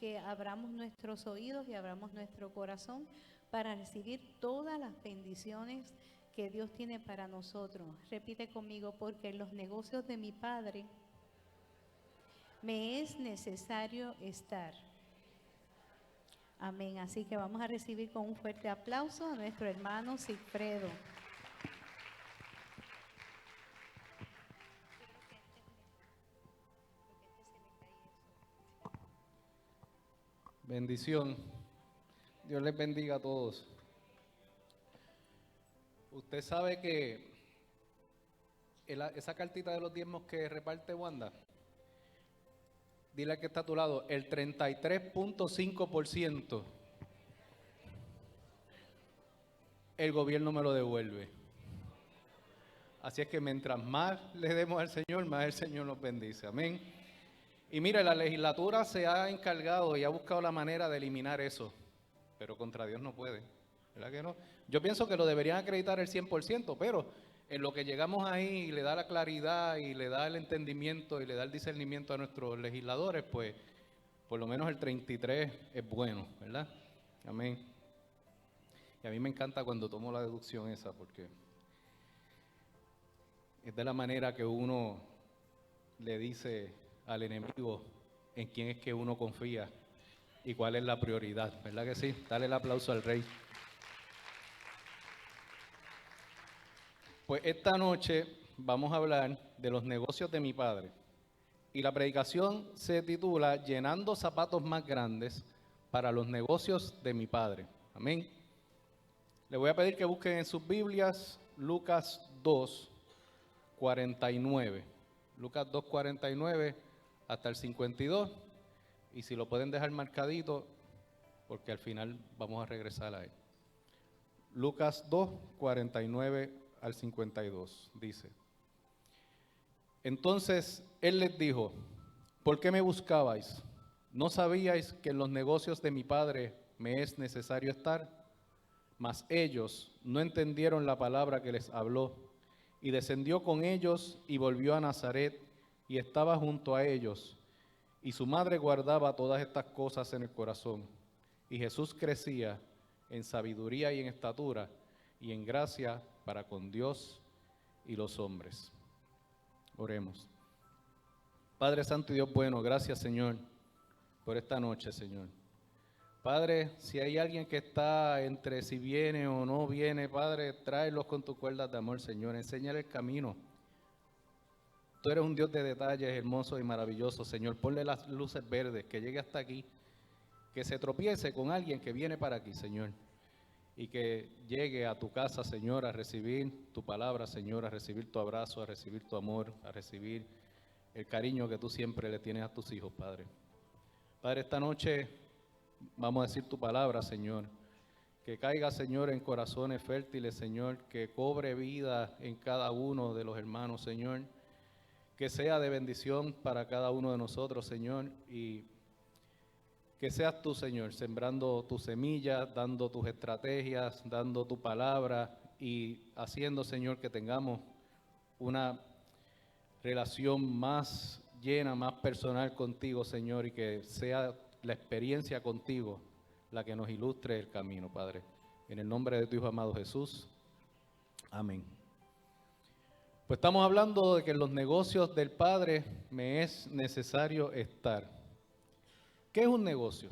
que abramos nuestros oídos y abramos nuestro corazón para recibir todas las bendiciones que Dios tiene para nosotros. Repite conmigo: porque en los negocios de mi Padre me es necesario estar. Amén. Así que vamos a recibir con un fuerte aplauso a nuestro hermano Sigfredo. Bendición. Dios les bendiga a todos. Usted sabe que esa cartita de los diezmos que reparte Wanda, dile al que está a tu lado, el 33.5% el gobierno me lo devuelve. Así es que mientras más le demos al Señor, más el Señor nos bendice. Amén. Y mire, la legislatura se ha encargado y ha buscado la manera de eliminar eso, pero contra Dios no puede, ¿verdad que no? Yo pienso que lo deberían acreditar el 100%, pero en lo que llegamos ahí y le da la claridad y le da el entendimiento y le da el discernimiento a nuestros legisladores, pues por lo menos el 33 es bueno, ¿verdad? Amén. Y a mí me encanta cuando tomo la deducción esa, porque es de la manera que uno le dice al enemigo en quién es que uno confía y cuál es la prioridad, ¿verdad que sí? Dale el aplauso al Rey. Pues esta noche vamos a hablar de los negocios de mi Padre. Y la predicación se titula Llenando zapatos más grandes para los negocios de mi Padre. Amén. Le voy a pedir que busquen en sus Biblias Lucas 2:49. Lucas 2:49 hasta el 52. Y si lo pueden dejar marcadito, porque al final vamos a regresar a él. Lucas 2:49 al 52 dice: Entonces él les dijo: ¿por qué me buscabais? ¿No sabíais que en los negocios de mi Padre me es necesario estar? Mas ellos no entendieron la palabra que les habló, y descendió con ellos y volvió a Nazaret, y estaba junto a ellos, y su madre guardaba todas estas cosas en el corazón. Y Jesús crecía en sabiduría y en estatura, y en gracia para con Dios y los hombres. Oremos. Padre Santo y Dios bueno, gracias Señor por esta noche, Señor. Padre, si hay alguien que está entre si viene o no viene, Padre, tráelos con tus cuerdas de amor, Señor. Enséñale el camino. Tú eres un Dios de detalles hermoso y maravilloso, Señor. Ponle las luces verdes, que llegue hasta aquí, que se tropiece con alguien que viene para aquí, Señor. Y que llegue a tu casa, Señor, a recibir tu palabra, Señor, a recibir tu abrazo, a recibir tu amor, a recibir el cariño que tú siempre le tienes a tus hijos, Padre. Padre, esta noche vamos a decir tu palabra, Señor. Que caiga, Señor, en corazones fértiles, Señor. Que cobre vida en cada uno de los hermanos, Señor. Que sea de bendición para cada uno de nosotros, Señor. Y que seas tú, Señor, sembrando tus semillas, dando tus estrategias, dando tu palabra y haciendo, Señor, que tengamos una relación más llena, más personal contigo, Señor, y que sea la experiencia contigo la que nos ilustre el camino, Padre. En el nombre de tu Hijo amado Jesús. Amén. Pues estamos hablando de que en los negocios del Padre me es necesario estar. ¿Qué es un negocio?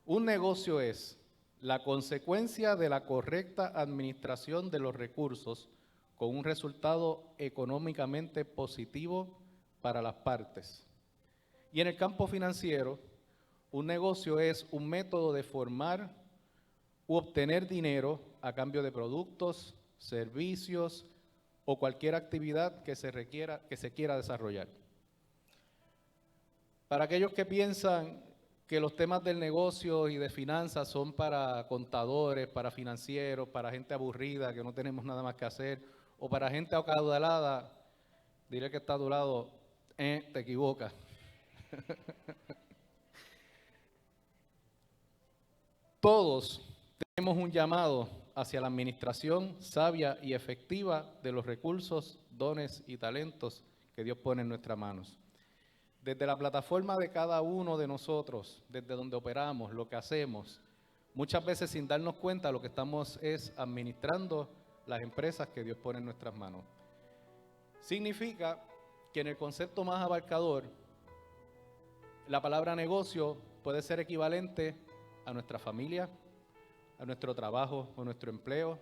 Un negocio es la consecuencia de la correcta administración de los recursos con un resultado económicamente positivo para las partes. Y en el campo financiero, un negocio es un método de formar u obtener dinero a cambio de productos, servicios o cualquier actividad que se quiera desarrollar. Para aquellos que piensan que los temas del negocio y de finanzas son para contadores, para financieros, para gente aburrida que no tenemos nada más que hacer, o para gente acaudalada, diré que está a tu lado, te equivocas. Todos tenemos un llamado hacia la administración sabia y efectiva de los recursos, dones y talentos que Dios pone en nuestras manos. Desde la plataforma de cada uno de nosotros, desde donde operamos, lo que hacemos, muchas veces sin darnos cuenta lo que estamos es administrando las empresas que Dios pone en nuestras manos. Significa que en el concepto más abarcador, la palabra negocio puede ser equivalente a nuestra familia, a nuestro trabajo o nuestro empleo,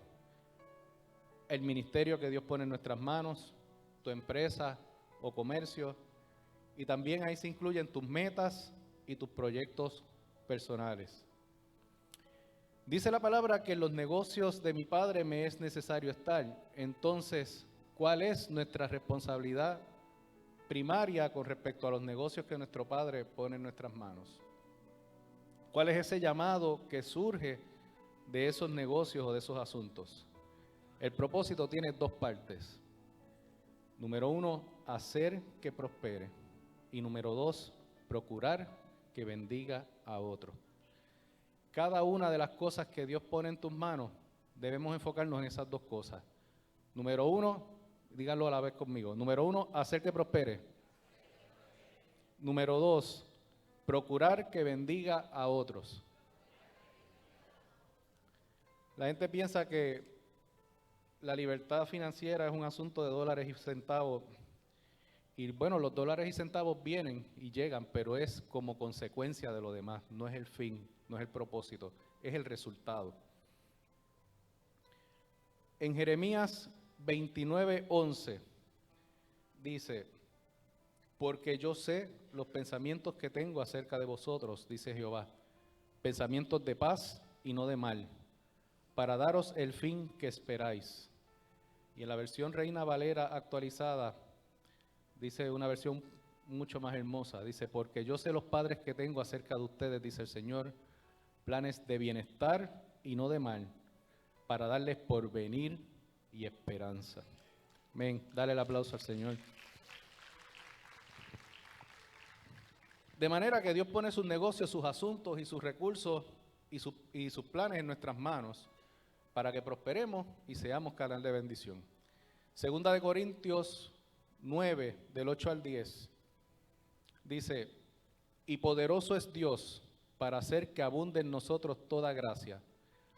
el ministerio que Dios pone en nuestras manos, tu empresa o comercio, y también ahí se incluyen tus metas y tus proyectos personales. Dice la palabra que en los negocios de mi Padre me es necesario estar. Entonces, ¿cuál es nuestra responsabilidad primaria con respecto a los negocios que nuestro Padre pone en nuestras manos? ¿Cuál es ese llamado que surge de esos negocios o de esos asuntos? El propósito tiene dos partes. Número 1, hacer que prospere. Y número 2, procurar que bendiga a otro. Cada una de las cosas que Dios pone en tus manos, debemos enfocarnos en esas dos cosas. Número 1, díganlo a la vez conmigo. Número 1, hacer que prospere. Número 2, procurar que bendiga a otros. La gente piensa que la libertad financiera es un asunto de dólares y centavos. Y bueno, los dólares y centavos vienen y llegan, pero es como consecuencia de lo demás. No es el fin, no es el propósito, es el resultado. En Jeremías 29:11 dice: porque yo sé los pensamientos que tengo acerca de vosotros, dice Jehová, pensamientos de paz y no de mal, para daros el fin que esperáis. Y en la versión Reina Valera actualizada, dice una versión mucho más hermosa, dice: porque yo sé los padres que tengo acerca de ustedes, dice el Señor, planes de bienestar y no de mal, para darles porvenir y esperanza. Amén. Dale el aplauso al Señor. De manera que Dios pone sus negocios, sus asuntos y sus recursos y sus planes en nuestras manos para que prosperemos y seamos canal de bendición. Segunda de Corintios 9, del 8 al 10, dice: y poderoso es Dios para hacer que abunde en nosotros toda gracia,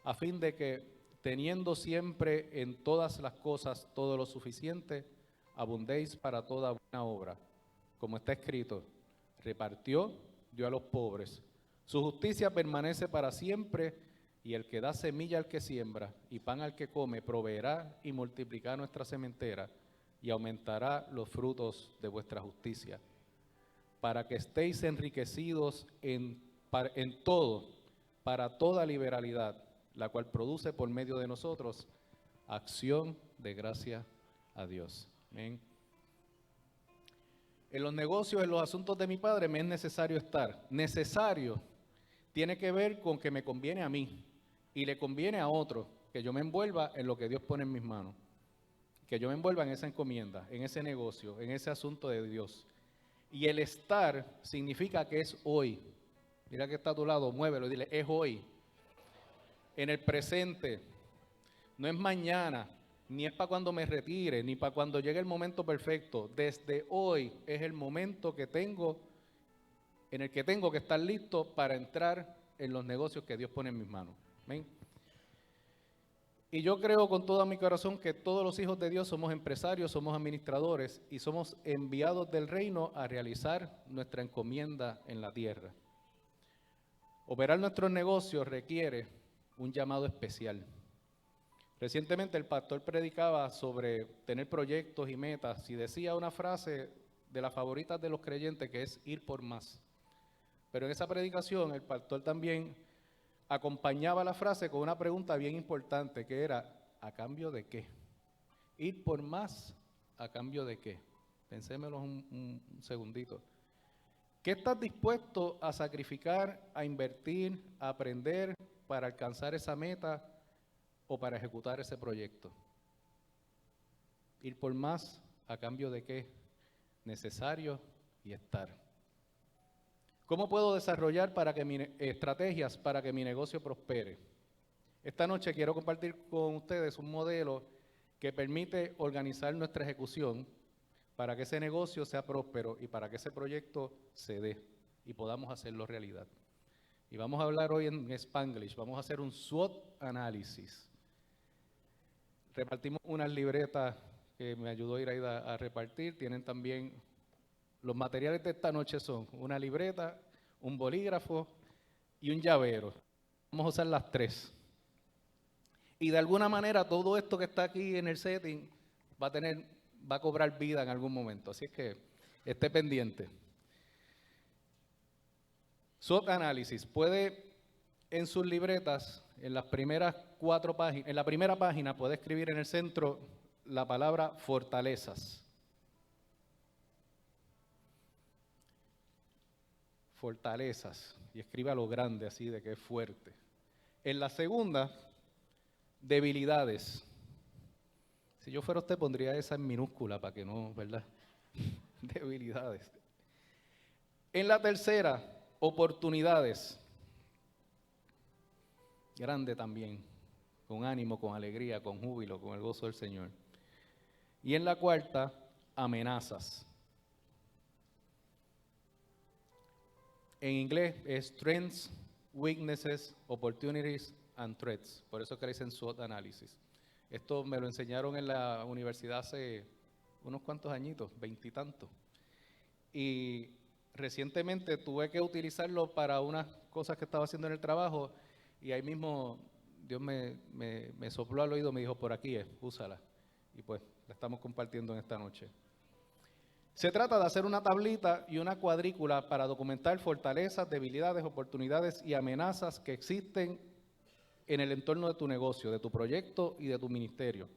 a fin de que, teniendo siempre en todas las cosas todo lo suficiente, abundéis para toda buena obra. Como está escrito: repartió, dio a los pobres. Su justicia permanece para siempre, y el que da semilla al que siembra y pan al que come, proveerá y multiplicará nuestra sementera y aumentará los frutos de vuestra justicia, para que estéis enriquecidos en todo, para toda liberalidad, la cual produce por medio de nosotros acción de gracia a Dios. Amén. En los negocios, en los asuntos de mi Padre me es necesario estar. Necesario tiene que ver con que me conviene a mí y le conviene a otro, que yo me envuelva en lo que Dios pone en mis manos, que yo me envuelva en esa encomienda, en ese negocio, en ese asunto de Dios. Y el estar significa que es hoy. Mira que está a tu lado, muévelo y dile: es hoy. En el presente, no es mañana, ni es para cuando me retire, ni para cuando llegue el momento perfecto. Desde hoy es el momento que tengo, en el que tengo que estar listo para entrar en los negocios que Dios pone en mis manos. Amén. Y yo creo con todo mi corazón que todos los hijos de Dios somos empresarios, somos administradores y somos enviados del reino a realizar nuestra encomienda en la tierra. Operar nuestros negocios requiere un llamado especial. Recientemente el pastor predicaba sobre tener proyectos y metas y decía una frase de las favoritas de los creyentes, que es ir por más. Pero en esa predicación el pastor también acompañaba la frase con una pregunta bien importante, que era: ¿a cambio de qué? Ir por más, ¿a cambio de qué? Pensémoslo un segundito. ¿Qué estás dispuesto a sacrificar, a invertir, a aprender para alcanzar esa meta o para ejecutar ese proyecto? Ir por más, ¿a cambio de qué? Necesario y estar. ¿Cómo puedo desarrollar estrategias para que mi negocio prospere? Esta noche quiero compartir con ustedes un modelo que permite organizar nuestra ejecución para que ese negocio sea próspero y para que ese proyecto se dé y podamos hacerlo realidad. Y vamos a hablar hoy en Spanglish, vamos a hacer un SWOT análisis. Repartimos unas libretas que me ayudó Iraida a repartir, tienen también, los materiales de esta noche son una libreta, un bolígrafo y un llavero. Vamos a usar las tres. Y de alguna manera todo esto que está aquí en el setting va a cobrar vida en algún momento, así es que esté pendiente. SWOT análisis. Puede en sus libretas, en las primeras 4 páginas, en la primera página puede escribir en el centro la palabra fortalezas. Fortalezas. Y escriba lo grande así de que es fuerte. En la segunda, debilidades. Si yo fuera usted pondría esa en minúscula para que no, ¿verdad? Debilidades. En la tercera, oportunidades. Grande también, con ánimo, con alegría, con júbilo, con el gozo del Señor. Y en la cuarta, amenazas. En inglés es strengths, weaknesses, opportunities and threats. Por eso que le dicen SWOT análisis. Esto me lo enseñaron en la universidad hace unos cuantos añitos, 20 y tantos. Y recientemente tuve que utilizarlo para unas cosas que estaba haciendo en el trabajo y ahí mismo Dios me sopló al oído, me dijo, por aquí úsala. Y pues la estamos compartiendo en esta noche. Se trata de hacer una tablita y una cuadrícula para documentar fortalezas, debilidades, oportunidades y amenazas que existen en el entorno de tu negocio, de tu proyecto y de tu ministerio.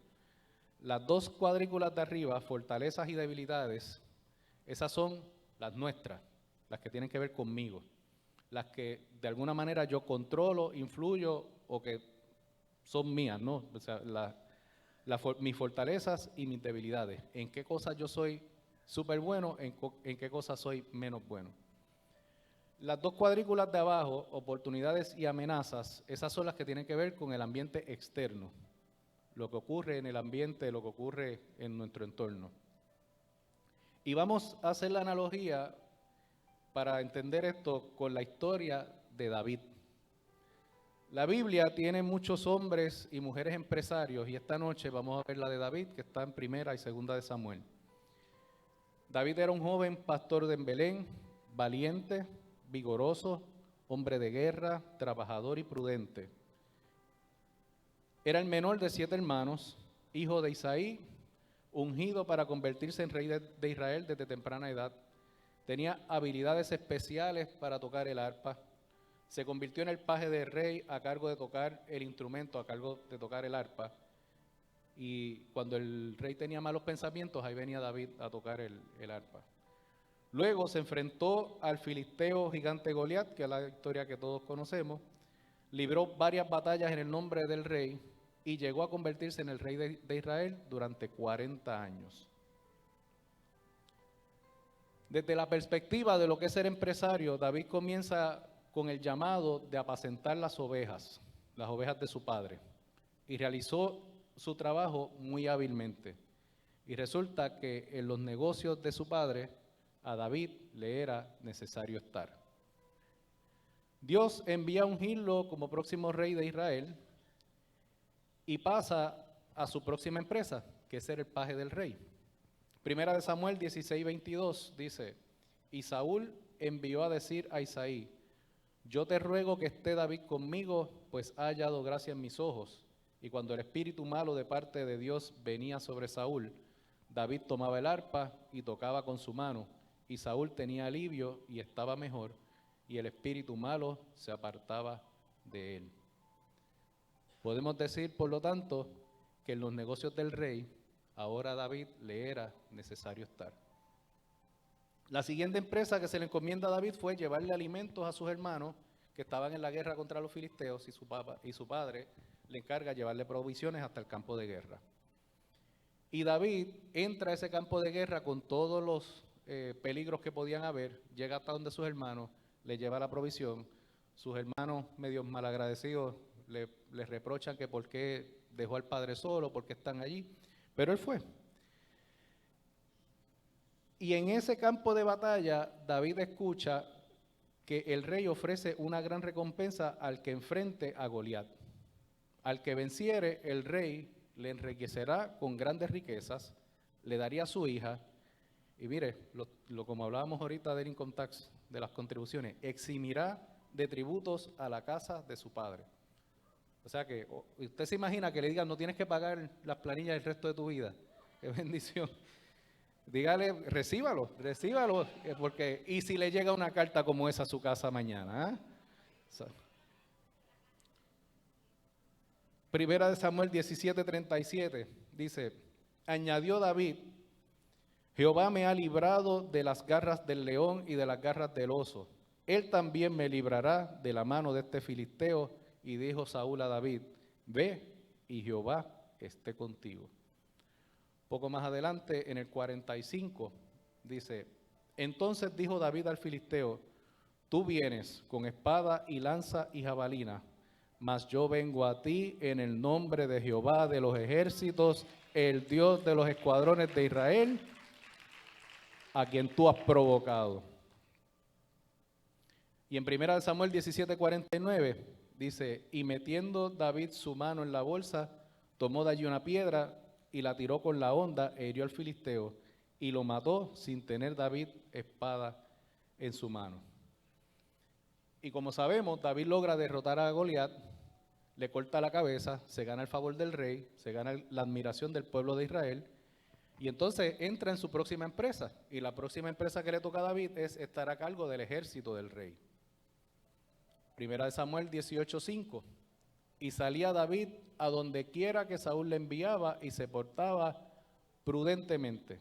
Las 2 cuadrículas de arriba, fortalezas y debilidades, esas son las nuestras, las que tienen que ver conmigo, las que de alguna manera yo controlo, influyo o que son mías, ¿no? O sea, mis fortalezas y mis debilidades. ¿En qué cosas yo soy súper bueno? ¿En qué cosas soy menos bueno? Las 2 cuadrículas de abajo, oportunidades y amenazas, esas son las que tienen que ver con el ambiente externo, lo que ocurre en el ambiente, lo que ocurre en nuestro entorno. Y vamos a hacer la analogía para entender esto con la historia de David. La Biblia tiene muchos hombres y mujeres empresarios y esta noche vamos a ver la de David, que está en 1 y 2 de Samuel. David era un joven pastor de Belén, valiente, vigoroso, hombre de guerra, trabajador y prudente. Era el menor de 7 hermanos, hijo de Isaí, ungido para convertirse en rey de Israel desde temprana edad. Tenía habilidades especiales para tocar el arpa. Se convirtió en el paje del rey a cargo de tocar el instrumento, a cargo de tocar el arpa. Y cuando el rey tenía malos pensamientos, ahí venía David a tocar el arpa. Luego se enfrentó al filisteo gigante Goliat, que es la historia que todos conocemos. Libró varias batallas en el nombre del rey y llegó a convertirse en el rey de Israel durante 40 años. Desde la perspectiva de lo que es ser empresario, David comienza con el llamado de apacentar las ovejas de su padre, y realizó su trabajo muy hábilmente. Y resulta que en los negocios de su padre, a David le era necesario estar. Dios envía a ungirlo como próximo rey de Israel y pasa a su próxima empresa, que es ser el paje del rey. 1 de Samuel 16:22 dice, y Saúl envió a decir a Isaí, yo te ruego que esté David conmigo, pues ha hallado gracia en mis ojos. Y cuando el espíritu malo de parte de Dios venía sobre Saúl, David tomaba el arpa y tocaba con su mano, y Saúl tenía alivio y estaba mejor, y el espíritu malo se apartaba de él. Podemos decir, por lo tanto, que en los negocios del rey, ahora a David le era necesario estar. La siguiente empresa que se le encomienda a David fue llevarle alimentos a sus hermanos que estaban en la guerra contra los filisteos y su padre le encarga llevarle provisiones hasta el campo de guerra. Y David entra a ese campo de guerra con todos los peligros que podían haber, llega hasta donde sus hermanos, le lleva la provisión, sus hermanos medio malagradecidos le reprochan que por qué dejó al padre solo, por qué están allí, pero él fue. Y en ese campo de batalla, David escucha que el rey ofrece una gran recompensa al que enfrente a Goliat. Al que venciere, el rey le enriquecerá con grandes riquezas, le daría a su hija, y mire, como hablábamos ahorita del income tax, de las contribuciones, eximirá de tributos a la casa de su padre. O sea que usted se imagina que le digan, no tienes que pagar las planillas el resto de tu vida. ¡Qué bendición! Dígale, recíbalo, porque, y si le llega una carta como esa a su casa mañana, Primera de Samuel 17:37 dice, añadió David, Jehová me ha librado de las garras del león y de las garras del oso. Él también me librará de la mano de este filisteo. Y dijo Saúl a David, ve y Jehová esté contigo. Poco más adelante, en el 45, dice, entonces dijo David al filisteo, tú vienes con espada y lanza y jabalina, mas yo vengo a ti en el nombre de Jehová de los ejércitos, el Dios de los escuadrones de Israel, a quien tú has provocado. Y en 1 Samuel 17:49 dice, y metiendo David su mano en la bolsa, tomó de allí una piedra y la tiró con la honda e hirió al filisteo y lo mató sin tener David espada en su mano. Y como sabemos, David logra derrotar a Goliat, le corta la cabeza, se gana el favor del rey, se gana la admiración del pueblo de Israel, y entonces entra en su próxima empresa. Y la próxima empresa que le toca a David es estar a cargo del ejército del rey. Primera de Samuel 18:5. Y salía David a donde quiera que Saúl le enviaba y se portaba prudentemente.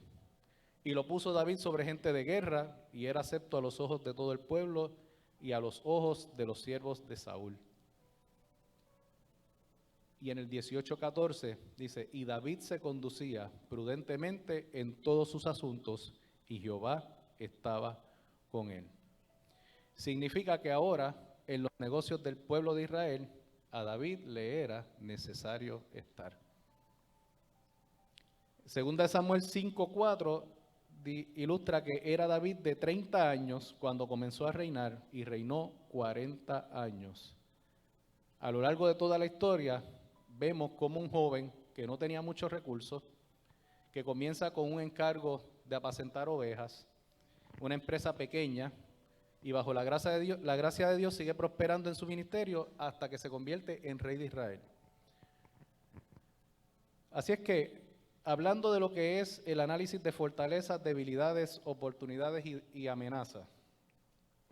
Y lo puso David sobre gente de guerra y era acepto a los ojos de todo el pueblo y a los ojos de los siervos de Saúl. Y en el 18:14 dice, y David se conducía prudentemente en todos sus asuntos y Jehová estaba con él. Significa que ahora en los negocios del pueblo de Israel, a David le era necesario estar. Segunda de Samuel 5:4 ilustra que era David de 30 años cuando comenzó a reinar y reinó 40 años. A lo largo de toda la historia vemos como un joven que no tenía muchos recursos, que comienza con un encargo de apacentar ovejas, una empresa pequeña, y bajo la gracia de Dios sigue prosperando en su ministerio hasta que se convierte en rey de Israel. Así es que, hablando de lo que es el análisis de fortalezas, debilidades, oportunidades y amenazas,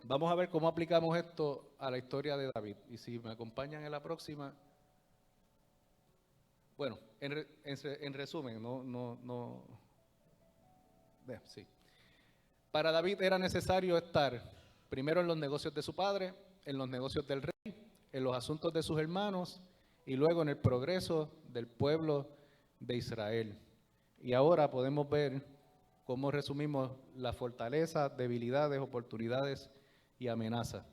vamos a ver cómo aplicamos esto a la historia de David. Y si me acompañan en la próxima, bueno, en resumen, sí. Para David era necesario estar primero en los negocios de su padre, en los negocios del rey, en los asuntos de sus hermanos y luego en el progreso del pueblo de Israel. Y ahora podemos ver cómo resumimos las fortalezas, debilidades, oportunidades y amenazas.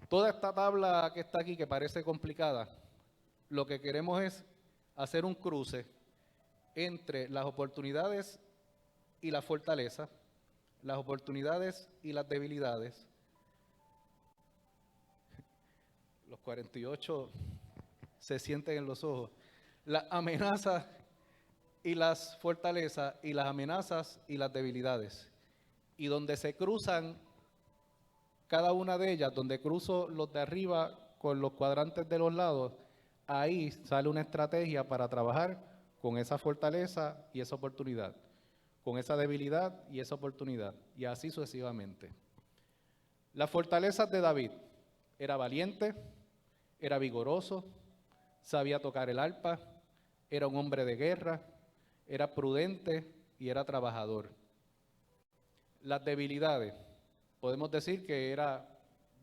Toda esta tabla que está aquí, que parece complicada, lo que queremos es hacer un cruce entre las oportunidades y las fortalezas, las oportunidades y las debilidades. Los 48 se sienten en los ojos. Las amenazas y las fortalezas, y las amenazas y las debilidades. Y donde se cruzan cada una de ellas, donde cruzo los de arriba con los cuadrantes de los lados, ahí sale una estrategia para trabajar con esa fortaleza y esa oportunidad, con esa debilidad y esa oportunidad, y así sucesivamente. Las fortalezas de David: era valiente, era vigoroso, sabía tocar el arpa, era un hombre de guerra, era prudente y era trabajador. Las debilidades: podemos decir que era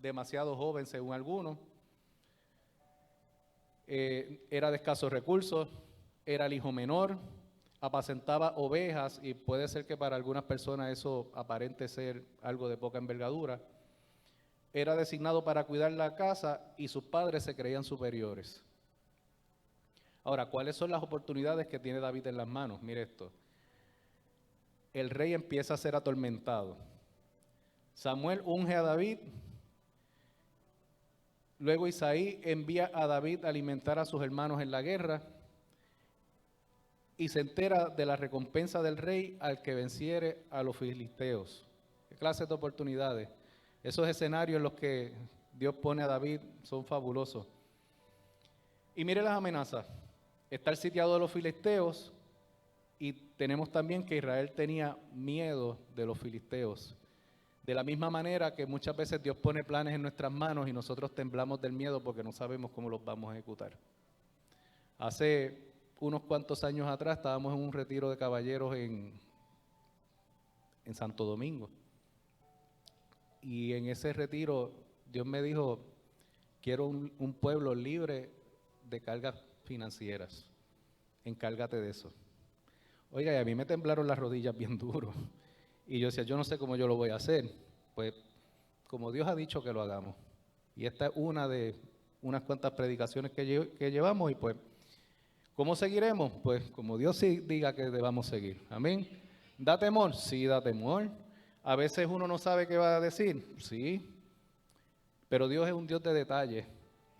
demasiado joven según algunos, era de escasos recursos, era el hijo menor, apacentaba ovejas, y puede ser que para algunas personas eso aparente ser algo de poca envergadura. Era designado para cuidar la casa y sus padres se creían superiores. Ahora, ¿cuáles son las oportunidades que tiene David en las manos? Mire esto. el rey empieza a ser atormentado. Samuel unge a David. Luego Isaí envía a David a alimentar a sus hermanos en la guerra y se entera de la recompensa del rey al que venciere a los filisteos. ¿Qué clase de oportunidades? Esos escenarios en los que Dios pone a David son fabulosos. Y mire las amenazas. Está el sitiado de los filisteos y tenemos también que Israel tenía miedo de los filisteos. De la misma manera que muchas veces Dios pone planes en nuestras manos y nosotros temblamos del miedo porque no sabemos cómo los vamos a ejecutar. Hace unos cuantos años atrás estábamos en un retiro de caballeros en Santo Domingo. Y en ese retiro Dios me dijo, quiero un pueblo libre de cargas financieras. Encárgate de eso. Oiga, y a mí me temblaron las rodillas bien duro. Y yo decía, yo no sé cómo yo lo voy a hacer. Pues, como Dios ha dicho que lo hagamos. Y esta es una de unas cuantas predicaciones que llevamos. Y pues, ¿cómo seguiremos? Pues, como Dios sí diga que debamos seguir. Amén. ¿Da temor? Sí, da temor. A veces uno no sabe qué va a decir. Sí. Pero Dios es un Dios de detalles.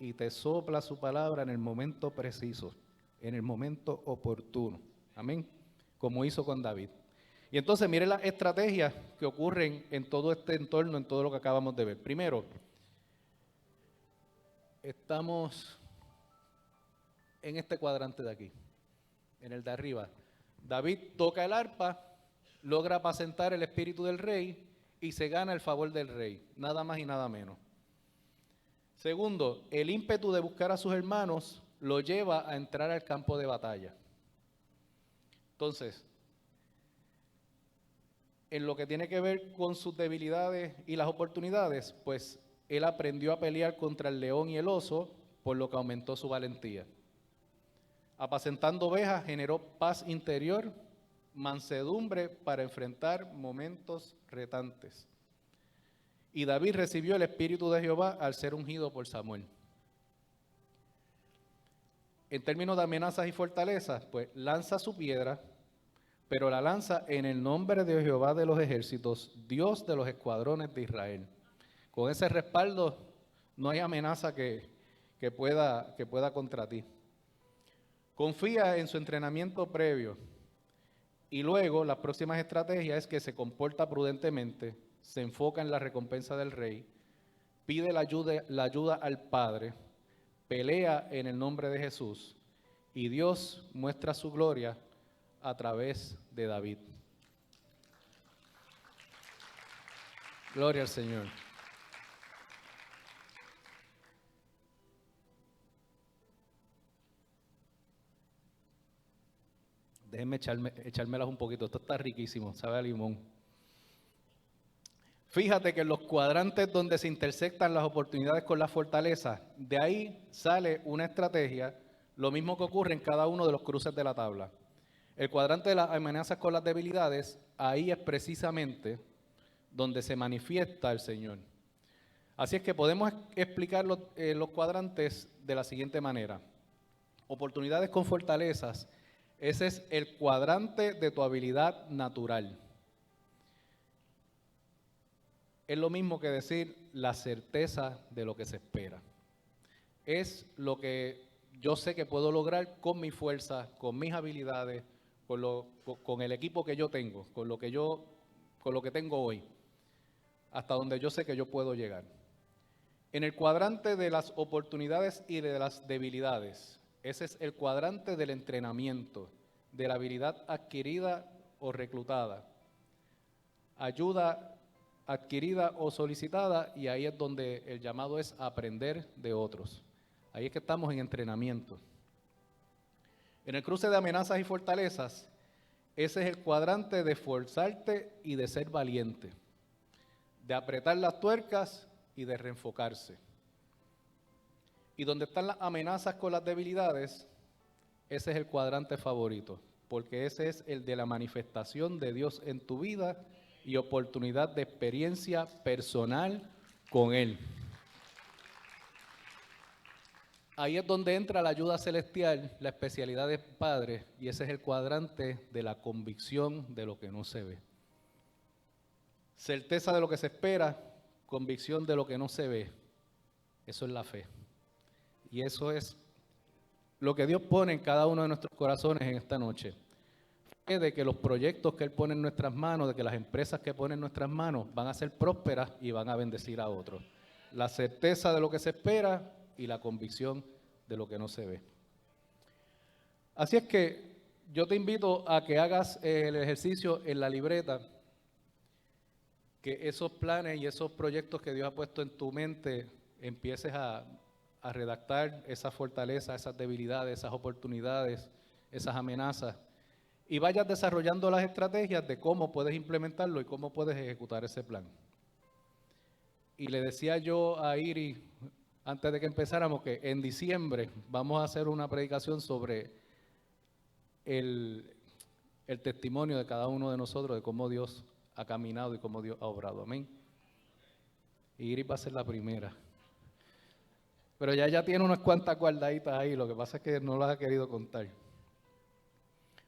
Y te sopla su palabra en el momento preciso. En el momento oportuno. Amén. Como hizo con David. Y entonces mire las estrategias que ocurren en todo este entorno, en todo lo que acabamos de ver. Primero, estamos en este cuadrante de aquí, en el de arriba. David toca el arpa, logra apacentar el espíritu del rey y se gana el favor del rey, nada más y nada menos. Segundo, el ímpetu de buscar a sus hermanos lo lleva a entrar al campo de batalla. Entonces, en lo que tiene que ver con sus debilidades y las oportunidades, pues él aprendió a pelear contra el león y el oso, por lo que aumentó su valentía. Apacentando ovejas generó paz interior, mansedumbre para enfrentar momentos retantes. Y David recibió el espíritu de Jehová al ser ungido por Samuel. En términos de amenazas y fortalezas, pues lanza su piedra, pero la lanza en el nombre de Jehová de los ejércitos, Dios de los escuadrones de Israel. Con ese respaldo no hay amenaza que pueda contra ti. Confía en su entrenamiento previo y luego las próximas estrategias es que se comporta prudentemente, se enfoca en la recompensa del rey, pide la ayuda al Padre, pelea en el nombre de Jesús y Dios muestra su gloria a través de David. Gloria al Señor. Déjenme echármelas un poquito. Esto está riquísimo, sabe a limón. Fíjate que en los cuadrantes donde se intersectan las oportunidades con las fortalezas, de ahí sale una estrategia, lo mismo que ocurre en cada uno de los cruces de la tabla. El cuadrante de las amenazas con las debilidades, ahí es precisamente donde se manifiesta el Señor. Así es que podemos explicar los cuadrantes de la siguiente manera. Oportunidades con fortalezas, ese es el cuadrante de tu habilidad natural. Es lo mismo que decir la certeza de lo que se espera. Es lo que yo sé que puedo lograr con mi fuerza, con mis habilidades, con el equipo que yo tengo, con lo que tengo hoy, hasta donde yo sé que yo puedo llegar. En el cuadrante de las oportunidades y de las debilidades, ese es el cuadrante del entrenamiento, de la habilidad adquirida o reclutada, ayuda adquirida o solicitada, y ahí es donde el llamado es aprender de otros. Ahí es que estamos en entrenamiento. En el cruce de amenazas y fortalezas, ese es el cuadrante de esforzarte y de ser valiente, de apretar las tuercas y de reenfocarse. Y donde están las amenazas con las debilidades, ese es el cuadrante favorito, porque ese es el de la manifestación de Dios en tu vida y oportunidad de experiencia personal con Él. Ahí es donde entra la ayuda celestial, la especialidad del Padre, y ese es el cuadrante de la convicción de lo que no se ve. Certeza de lo que se espera, convicción de lo que no se ve. Eso es la fe. Y eso es lo que Dios pone en cada uno de nuestros corazones en esta noche. Fe de que los proyectos que Él pone en nuestras manos, de que las empresas que pone en nuestras manos van a ser prósperas y van a bendecir a otros. La certeza de lo que se espera y la convicción de lo que no se ve. Así es que yo te invito a que hagas el ejercicio en la libreta, que esos planes y esos proyectos que Dios ha puesto en tu mente empieces a redactar esas fortalezas, esas debilidades, esas oportunidades, esas amenazas, y vayas desarrollando las estrategias de cómo puedes implementarlo y cómo puedes ejecutar ese plan. Y le decía yo a Iris, antes de que empezáramos, que en diciembre vamos a hacer una predicación sobre el testimonio de cada uno de nosotros, de cómo Dios ha caminado y cómo Dios ha obrado. Amén. Y Iris va a ser la primera. Pero ya tiene unas cuantas guardaditas ahí, lo que pasa es que no las ha querido contar.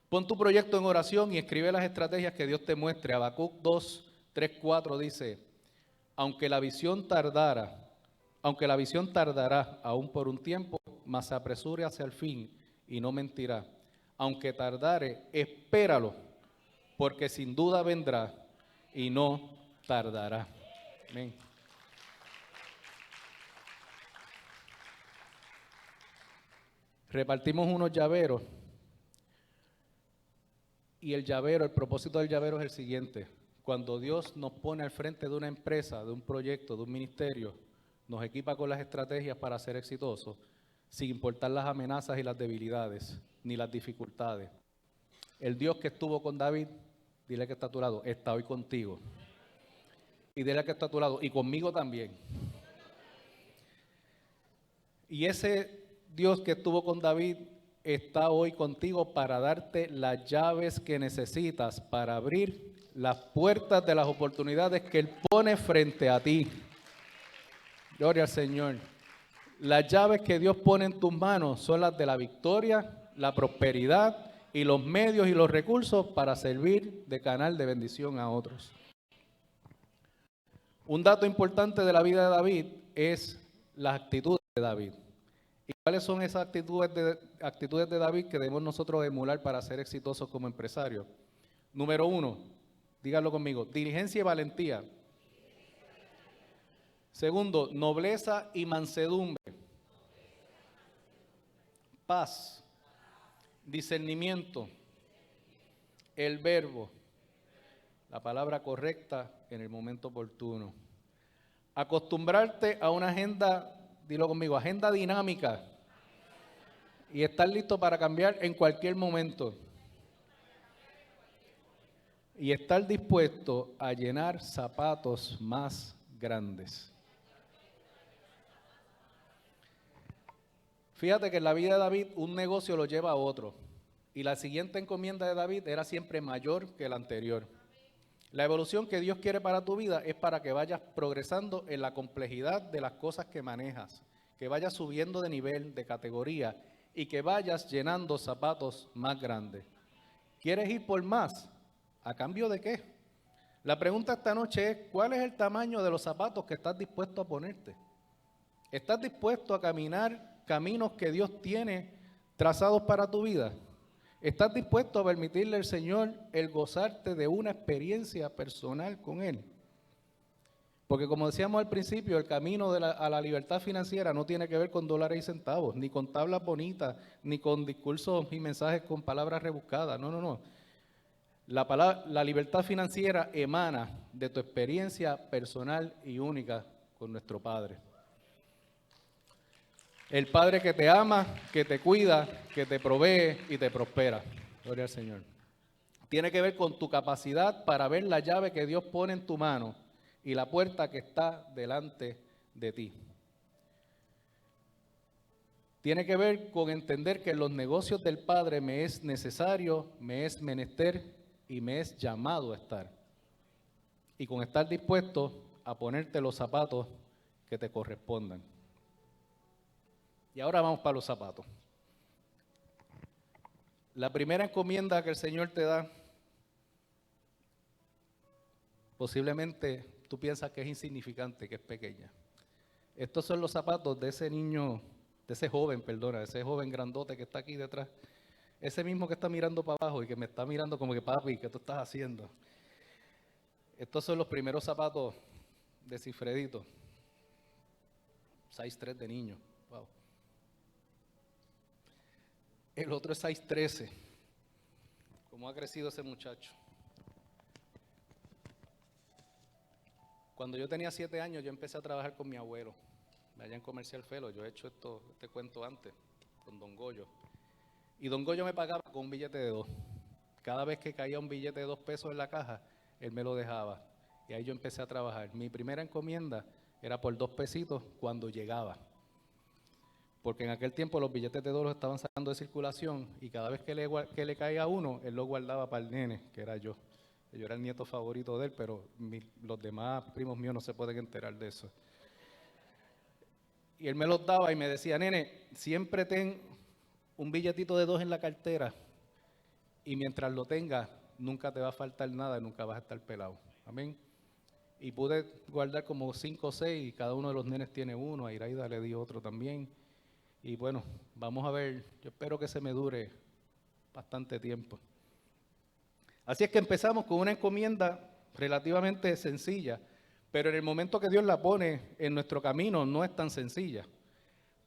Pon tu proyecto en oración y escribe las estrategias que Dios te muestre. Habacuc 2, 3, 4 dice, aunque la visión tardará aún por un tiempo, mas se apresure hacia el fin y no mentirá. Aunque tardare, espéralo, porque sin duda vendrá y no tardará. Amén. Repartimos unos llaveros y el propósito del llavero es el siguiente. Cuando Dios nos pone al frente de una empresa, de un proyecto, de un ministerio, nos equipa con las estrategias para ser exitosos, sin importar las amenazas y las debilidades, ni las dificultades. El Dios que estuvo con David, dile que está a tu lado, está hoy contigo. Y dile que está a tu lado, y conmigo también. Y ese Dios que estuvo con David está hoy contigo para darte las llaves que necesitas para abrir las puertas de las oportunidades que Él pone frente a ti. Gloria al Señor. Las llaves que Dios pone en tus manos son las de la victoria, la prosperidad y los medios y los recursos para servir de canal de bendición a otros. Un dato importante de la vida de David es las actitudes de David. ¿Y cuáles son esas actitudes de David que debemos nosotros emular para ser exitosos como empresarios? Número 1, díganlo conmigo, diligencia y valentía. Segundo, nobleza y mansedumbre. Paz, discernimiento, el verbo, la palabra correcta en el momento oportuno. Acostumbrarte a una agenda, dilo conmigo, agenda dinámica y estar listo para cambiar en cualquier momento. Y estar dispuesto a llenar zapatos más grandes. Fíjate que en la vida de David un negocio lo lleva a otro. Y la siguiente encomienda de David era siempre mayor que la anterior. La evolución que Dios quiere para tu vida es para que vayas progresando en la complejidad de las cosas que manejas, que vayas subiendo de nivel, de categoría y que vayas llenando zapatos más grandes. ¿Quieres ir por más? ¿A cambio de qué? La pregunta esta noche es, ¿cuál es el tamaño de los zapatos que estás dispuesto a ponerte? ¿Estás dispuesto a caminar caminos que Dios tiene trazados para tu vida? ¿Estás dispuesto a permitirle al Señor el gozarte de una experiencia personal con Él? Porque como decíamos al principio, el camino a la libertad financiera no tiene que ver con dólares y centavos, ni con tablas bonitas, ni con discursos y mensajes con palabras rebuscadas. No. La libertad financiera emana de tu experiencia personal y única con nuestro Padre. El Padre que te ama, que te cuida, que te provee y te prospera. Gloria al Señor. Tiene que ver con tu capacidad para ver la llave que Dios pone en tu mano y la puerta que está delante de ti. Tiene que ver con entender que en los negocios del Padre me es necesario, me es menester y me es llamado a estar. Y con estar dispuesto a ponerte los zapatos que te correspondan. Y ahora vamos para los zapatos. La primera encomienda que el Señor te da, posiblemente tú piensas que es insignificante, que es pequeña. Estos son los zapatos de ese niño, de ese joven grandote que está aquí detrás. Ese mismo que está mirando para abajo y que me está mirando como que, papi, ¿qué tú estás haciendo? Estos son los primeros zapatos de Cifredito. 6'3" de niño. Wow. El otro es 6'13". ¿Cómo ha crecido ese muchacho? Cuando yo tenía 7 años, yo empecé a trabajar con mi abuelo, allá en Comercial Felo. Yo he hecho este cuento antes, con Don Goyo. Y Don Goyo me pagaba con un billete de 2. Cada vez que caía un billete de 2 pesos en la caja, él me lo dejaba. Y ahí yo empecé a trabajar. Mi primera encomienda era por 2 pesitos cuando llegaba. Porque en aquel tiempo los billetes de 2 los estaban sacando de circulación y cada vez que le caía uno, él lo guardaba para el nene, que era yo. Yo era el nieto favorito de él, pero los demás primos míos no se pueden enterar de eso. Y él me los daba y me decía, nene, siempre ten un billetito de 2 en la cartera y mientras lo tengas, nunca te va a faltar nada, nunca vas a estar pelado. Amén. Y pude guardar como 5 o 6 y cada uno de los nenes tiene uno, a Iraida le di otro también. Y bueno, vamos a ver, yo espero que se me dure bastante tiempo. Así es que empezamos con una encomienda relativamente sencilla, pero en el momento que Dios la pone en nuestro camino no es tan sencilla.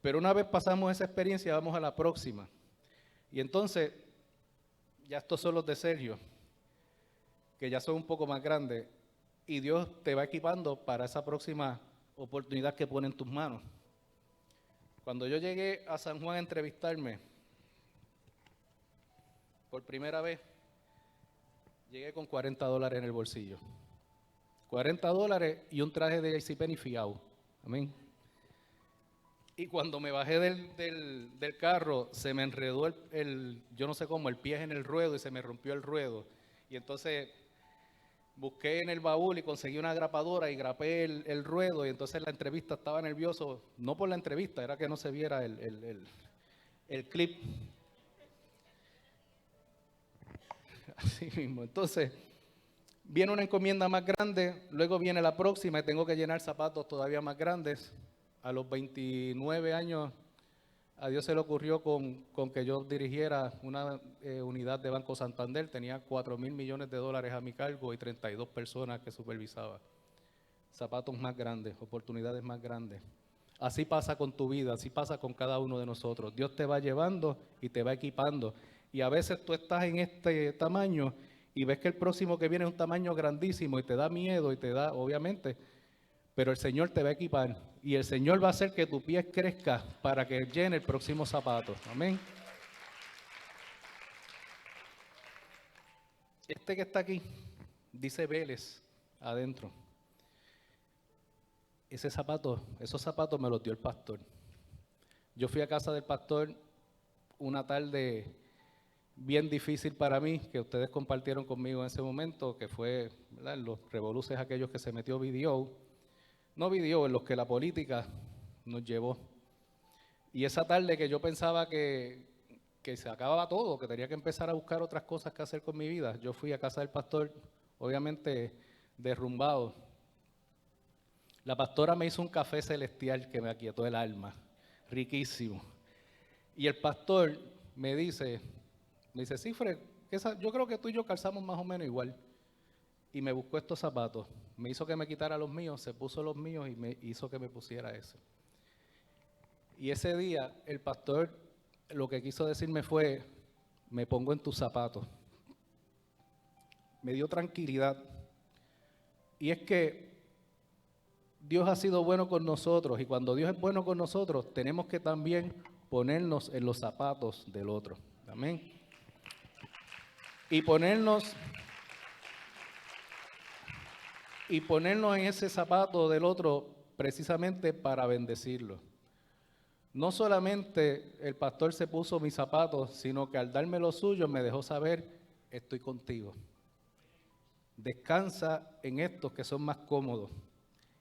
Pero una vez pasamos esa experiencia, vamos a la próxima. Y entonces, ya estos son los de Sergio, que ya son un poco más grandes, y Dios te va equipando para esa próxima oportunidad que pone en tus manos. Cuando yo llegué a San Juan a entrevistarme, por primera vez, llegué con $40 en el bolsillo. $40 y un traje de JCPenney fiado. Amén. Y cuando me bajé del carro, se me enredó yo no sé cómo, el pie en el ruedo y se me rompió el ruedo. Y entonces busqué en el baúl y conseguí una grapadora y grapé el ruedo. Y entonces en la entrevista estaba nervioso, no por la entrevista, era que no se viera el clip. Así mismo. Entonces, viene una encomienda más grande, luego viene la próxima y tengo que llenar zapatos todavía más grandes. A los 29 años, a Dios se le ocurrió con que yo dirigiera una unidad de Banco Santander. Tenía $4,000 millones a mi cargo y 32 personas que supervisaba. Zapatos más grandes, oportunidades más grandes. Así pasa con tu vida, así pasa con cada uno de nosotros. Dios te va llevando y te va equipando. Y a veces tú estás en este tamaño y ves que el próximo que viene es un tamaño grandísimo y te da miedo y te da, obviamente, pero el Señor te va a equipar y el Señor va a hacer que tu pie crezca para que llene el próximo zapato. Amén. Este que está aquí dice Vélez adentro. Esos zapatos me los dio el pastor. Yo fui a casa del pastor una tarde bien difícil para mí, que ustedes compartieron conmigo en ese momento, que fue, ¿verdad?, en los revoluces aquellos que se metió BDO, no BDO, en los que la política nos llevó. Y esa tarde que yo pensaba que se acababa todo, que tenía que empezar a buscar otras cosas que hacer con mi vida, yo fui a casa del pastor, obviamente derrumbado. La pastora me hizo un café celestial que me aquietó el alma, riquísimo. Y el pastor me dice, Cifre, yo creo que tú y yo calzamos más o menos igual. Y me buscó estos zapatos. Me hizo que me quitara los míos, se puso los míos y me hizo que me pusiera ese. Y ese día el pastor lo que quiso decirme fue, me pongo en tus zapatos. Me dio tranquilidad. Y es que Dios ha sido bueno con nosotros y cuando Dios es bueno con nosotros tenemos que también ponernos en los zapatos del otro. Amén. Y ponernos en ese zapato del otro precisamente para bendecirlo. No solamente el pastor se puso mis zapatos, sino que al darme los suyos me dejó saber, estoy contigo. Descansa en estos que son más cómodos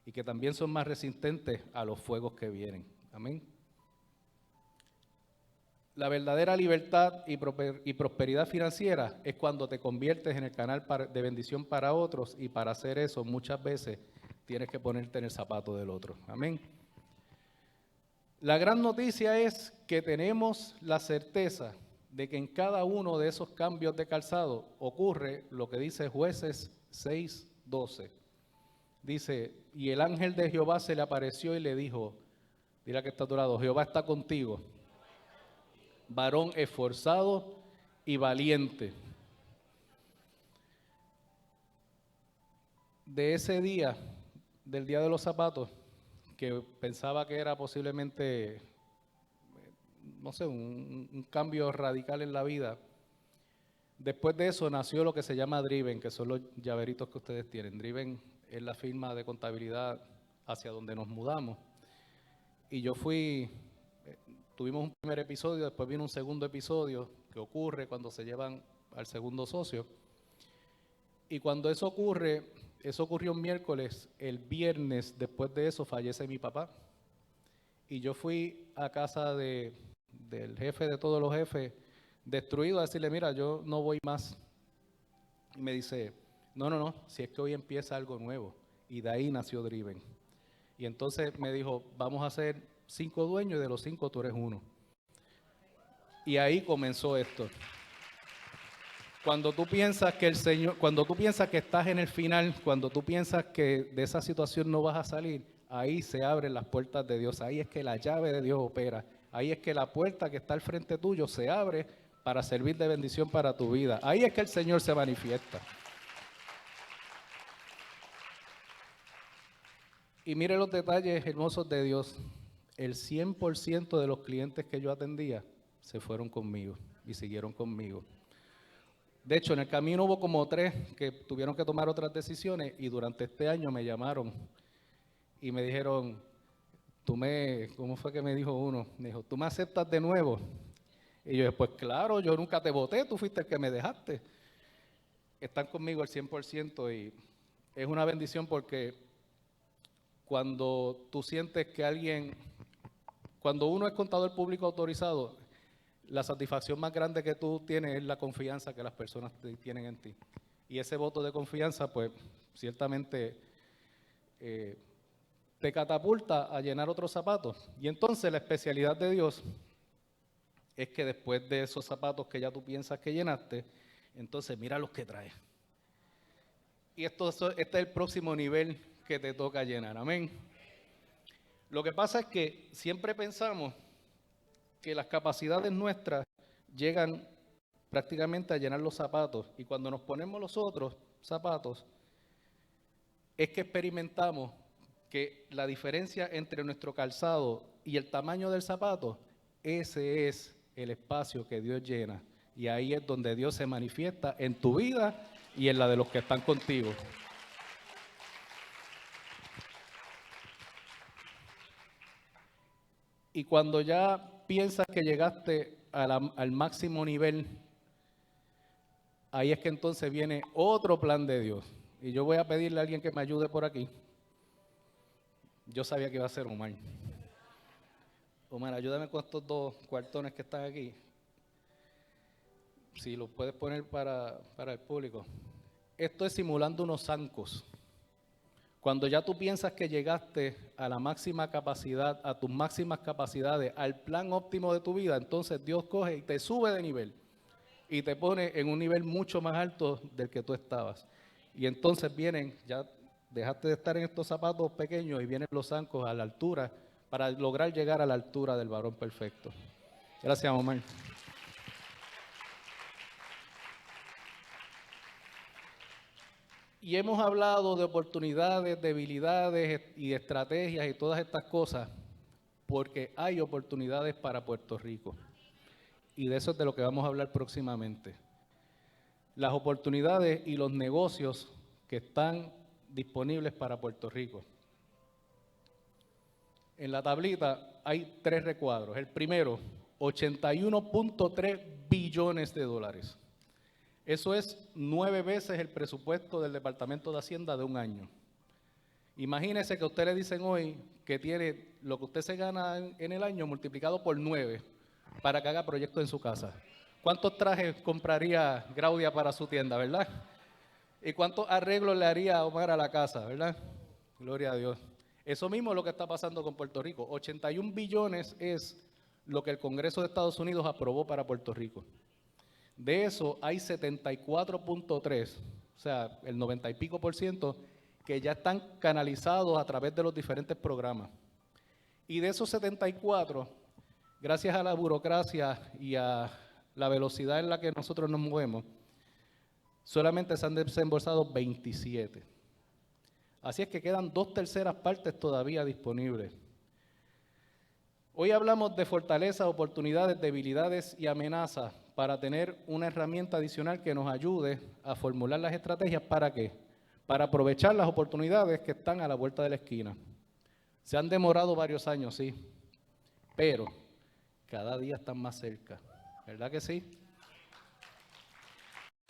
y que también son más resistentes a los fuegos que vienen. Amén. La verdadera libertad y prosperidad financiera es cuando te conviertes en el canal de bendición para otros, y para hacer eso muchas veces tienes que ponerte en el zapato del otro. Amén. La gran noticia es que tenemos la certeza de que en cada uno de esos cambios de calzado ocurre lo que dice Jueces 6:12. Dice, y el ángel de Jehová se le apareció y le dijo, mira que está a tu lado, Jehová está contigo, varón esforzado y valiente. De ese día, del día de los zapatos, que pensaba que era posiblemente, no sé, un cambio radical en la vida, después de eso nació lo que se llama Driven, que son los llaveritos que ustedes tienen. Driven es la firma de contabilidad hacia donde nos mudamos. Y yo tuvimos un primer episodio, después vino un segundo episodio que ocurre cuando se llevan al segundo socio. Y cuando eso ocurrió un miércoles, el viernes después de eso fallece mi papá. Y yo fui a casa del jefe de todos los jefes, destruido, a decirle, mira, yo no voy más. Y me dice, no, si es que hoy empieza algo nuevo. Y de ahí nació Driven. Y entonces me dijo, vamos a ser 5 dueños y de los 5 tú eres uno. Y ahí comenzó esto. Cuando tú piensas que cuando tú piensas que estás en el final, cuando tú piensas que de esa situación no vas a salir, ahí se abren las puertas de Dios. Ahí es que la llave de Dios opera. Ahí es que la puerta que está al frente tuyo se abre para servir de bendición para tu vida. Ahí es que el Señor se manifiesta. Y mire los detalles hermosos de Dios. El 100% de los clientes que yo atendía se fueron conmigo y siguieron conmigo. De hecho, en el camino hubo como 3 que tuvieron que tomar otras decisiones, y durante este año me llamaron y me dijeron, ¿cómo fue que me dijo uno? Me dijo, ¿tú me aceptas de nuevo? Y yo, pues claro, yo nunca te voté, tú fuiste el que me dejaste. Están conmigo al 100% y es una bendición, porque cuando tú sientes que cuando uno es contador público autorizado, la satisfacción más grande que tú tienes es la confianza que las personas tienen en ti. Y ese voto de confianza, pues, ciertamente te catapulta a llenar otros zapatos. Y entonces la especialidad de Dios es que después de esos zapatos que ya tú piensas que llenaste, entonces mira los que traes. Y este es el próximo nivel que te toca llenar. Amén. Lo que pasa es que siempre pensamos que las capacidades nuestras llegan prácticamente a llenar los zapatos, y cuando nos ponemos los otros zapatos es que experimentamos que la diferencia entre nuestro calzado y el tamaño del zapato, ese es el espacio que Dios llena, y ahí es donde Dios se manifiesta en tu vida y en la de los que están contigo. Y cuando ya piensas que llegaste al máximo nivel, ahí es que entonces viene otro plan de Dios. Y yo voy a pedirle a alguien que me ayude por aquí. Yo sabía que iba a ser Omar. Omar, ayúdame con estos 2 cuartones que están aquí. Si los puedes poner para el público. Esto es simulando unos zancos. Cuando ya tú piensas que llegaste a la máxima capacidad, a tus máximas capacidades, al plan óptimo de tu vida, entonces Dios coge y te sube de nivel y te pone en un nivel mucho más alto del que tú estabas. Y entonces ya dejaste de estar en estos zapatos pequeños y vienen los zancos a la altura para lograr llegar a la altura del varón perfecto. Gracias, Omar. Y hemos hablado de oportunidades, debilidades y estrategias y todas estas cosas porque hay oportunidades para Puerto Rico. Y de eso es de lo que vamos a hablar próximamente. Las oportunidades y los negocios que están disponibles para Puerto Rico. En la tablita hay 3 recuadros. El primero, 81.3 billones de dólares. Eso es 9 veces el presupuesto del Departamento de Hacienda de un año. Imagínese que a usted le dicen hoy que tiene lo que usted se gana en el año multiplicado por 9. para que haga proyectos en su casa. ¿Cuántos trajes compraría Claudia para su tienda, verdad? ¿Y cuántos arreglos le haría a Omar a la casa, verdad? Gloria a Dios. Eso mismo es lo que está pasando con Puerto Rico. 81 billones es lo que el Congreso de Estados Unidos aprobó para Puerto Rico. De eso hay 74.3, o sea, el 90 y pico por ciento, que ya están canalizados a través de los diferentes programas. Y de esos 74, gracias a la burocracia y a la velocidad en la que nosotros nos movemos, solamente se han desembolsado 27. Así es que quedan 2/3 partes todavía disponibles. Hoy hablamos de fortalezas, oportunidades, debilidades y amenazas para tener una herramienta adicional que nos ayude a formular las estrategias. ¿Para qué? Para aprovechar las oportunidades que están a la vuelta de la esquina. Se han demorado varios años, sí, pero cada día están más cerca, ¿verdad que sí?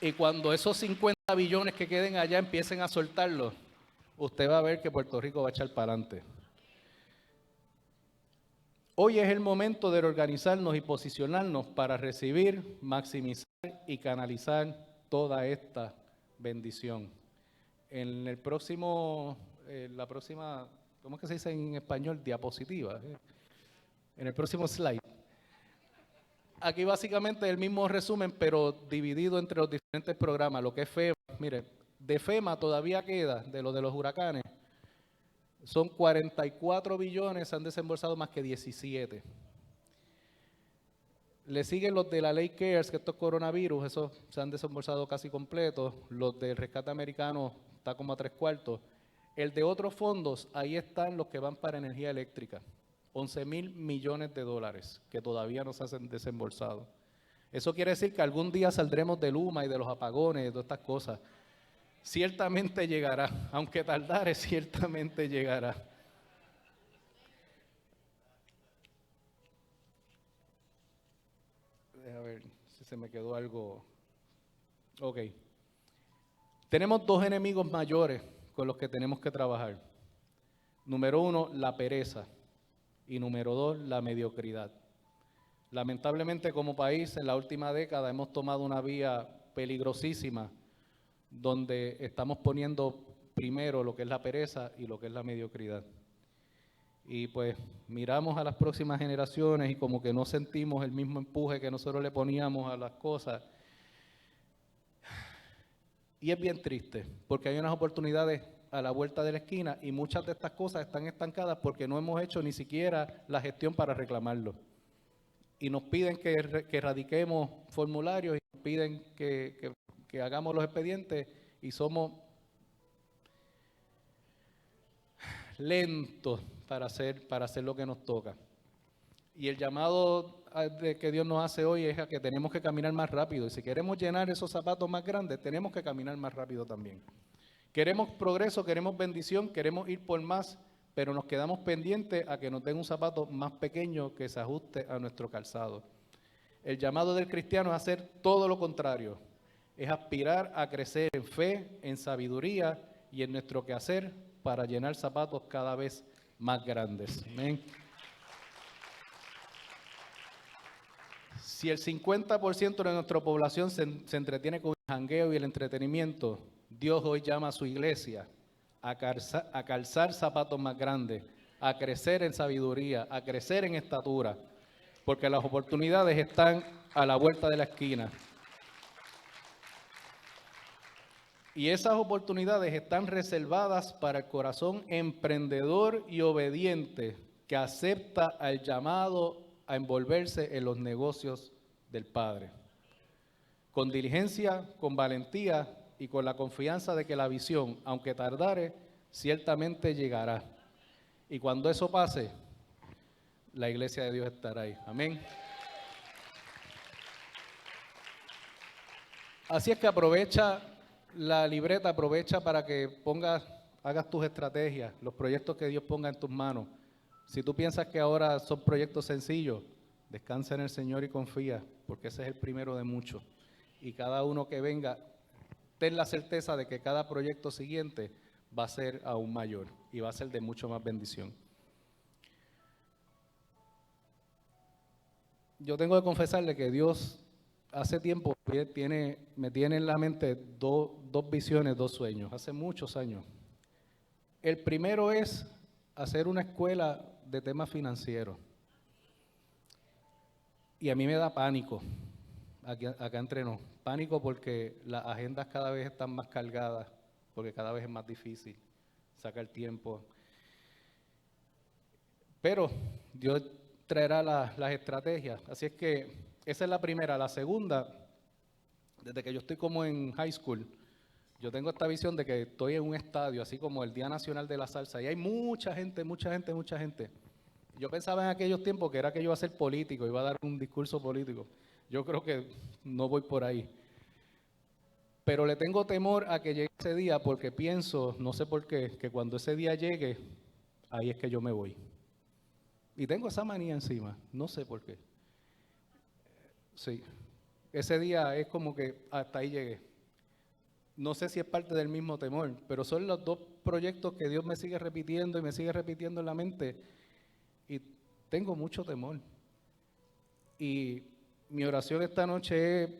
Y cuando esos 50 billones que queden allá empiecen a soltarlos, usted va a ver que Puerto Rico va a echar para adelante. Hoy es el momento de reorganizarnos y posicionarnos para recibir, maximizar y canalizar toda esta bendición. En el próximo, la próxima, ¿cómo es que se dice en español? Diapositiva. En el próximo slide. Aquí básicamente es el mismo resumen, pero dividido entre los diferentes programas, lo que es FEMA. Mire, de FEMA todavía queda, de los huracanes, son 44 billones, se han desembolsado más que 17. Le siguen los de la ley CARES, que estos coronavirus, esos se han desembolsado casi completos. Los del rescate americano está como a 3/4. El de otros fondos, ahí están los que van para energía eléctrica. 11,000 millones de dólares que todavía no se han desembolsado. Eso quiere decir que algún día saldremos del Luma y de los apagones y de todas estas cosas. Ciertamente llegará, aunque tardare, ciertamente llegará. A ver si se me quedó algo. Ok. Tenemos dos enemigos mayores con los que tenemos que trabajar. Número 1, la pereza. Y número 2, la mediocridad. Lamentablemente, como país, en la última década hemos tomado una vía peligrosísima donde estamos poniendo primero lo que es la pereza y lo que es la mediocridad. Y pues miramos a las próximas generaciones y como que no sentimos el mismo empuje que nosotros le poníamos a las cosas. Y es bien triste, porque hay unas oportunidades a la vuelta de la esquina y muchas de estas cosas están estancadas porque no hemos hecho ni siquiera la gestión para reclamarlo. Y nos piden que erradiquemos formularios y nos piden que hagamos los expedientes y somos lentos para hacer lo que nos toca. Y el llamado que Dios nos hace hoy es a que tenemos que caminar más rápido. Y si queremos llenar esos zapatos más grandes, tenemos que caminar más rápido también. Queremos progreso, queremos bendición, queremos ir por más, pero nos quedamos pendientes a que nos den un zapato más pequeño que se ajuste a nuestro calzado. El llamado del cristiano es hacer todo lo contrario. Es aspirar a crecer en fe, en sabiduría y en nuestro quehacer para llenar zapatos cada vez más grandes. Amén. Si el 50% de nuestra población se entretiene con el jangueo y el entretenimiento, Dios hoy llama a su iglesia a calzar zapatos más grandes, a crecer en sabiduría, a crecer en estatura, porque las oportunidades están a la vuelta de la esquina. Y esas oportunidades están reservadas para el corazón emprendedor y obediente que acepta el llamado a envolverse en los negocios del Padre. Con diligencia, con valentía y con la confianza de que la visión, aunque tardare, ciertamente llegará. Y cuando eso pase, la iglesia de Dios estará ahí. Amén. Así es que aprovecha la libreta, aprovecha para que hagas tus estrategias, los proyectos que Dios ponga en tus manos. Si tú piensas que ahora son proyectos sencillos, descansa en el Señor y confía, porque ese es el primero de muchos. Y cada uno que venga, ten la certeza de que cada proyecto siguiente va a ser aún mayor y va a ser de mucho más bendición. yo tengo que confesarle que Dios hace tiempo me tiene en la mente dos visiones, dos sueños, hace muchos años. El primero es hacer una escuela de temas financieros. Y a mí me da pánico, acá entre nos, pánico porque las agendas cada vez están más cargadas, porque cada vez es más difícil sacar tiempo. Pero Dios traerá las estrategias. Así es que esa es la primera. La segunda, desde que yo estoy como en high school, yo tengo esta visión de que estoy en un estadio, así como el Día Nacional de la Salsa, y hay mucha gente, mucha gente, mucha gente. Yo pensaba en aquellos tiempos que era que yo iba a ser político, iba a dar un discurso político. Yo creo que no voy por ahí. Pero le tengo temor a que llegue ese día porque pienso, no sé por qué, que cuando ese día llegue, ahí es que yo me voy. Y tengo esa manía encima, no sé por qué. Sí, ese día es como que hasta ahí llegué. No sé si es parte del mismo temor, pero son los dos proyectos que Dios me sigue repitiendo y me sigue repitiendo en la mente. Y tengo mucho temor. Y mi oración esta noche es,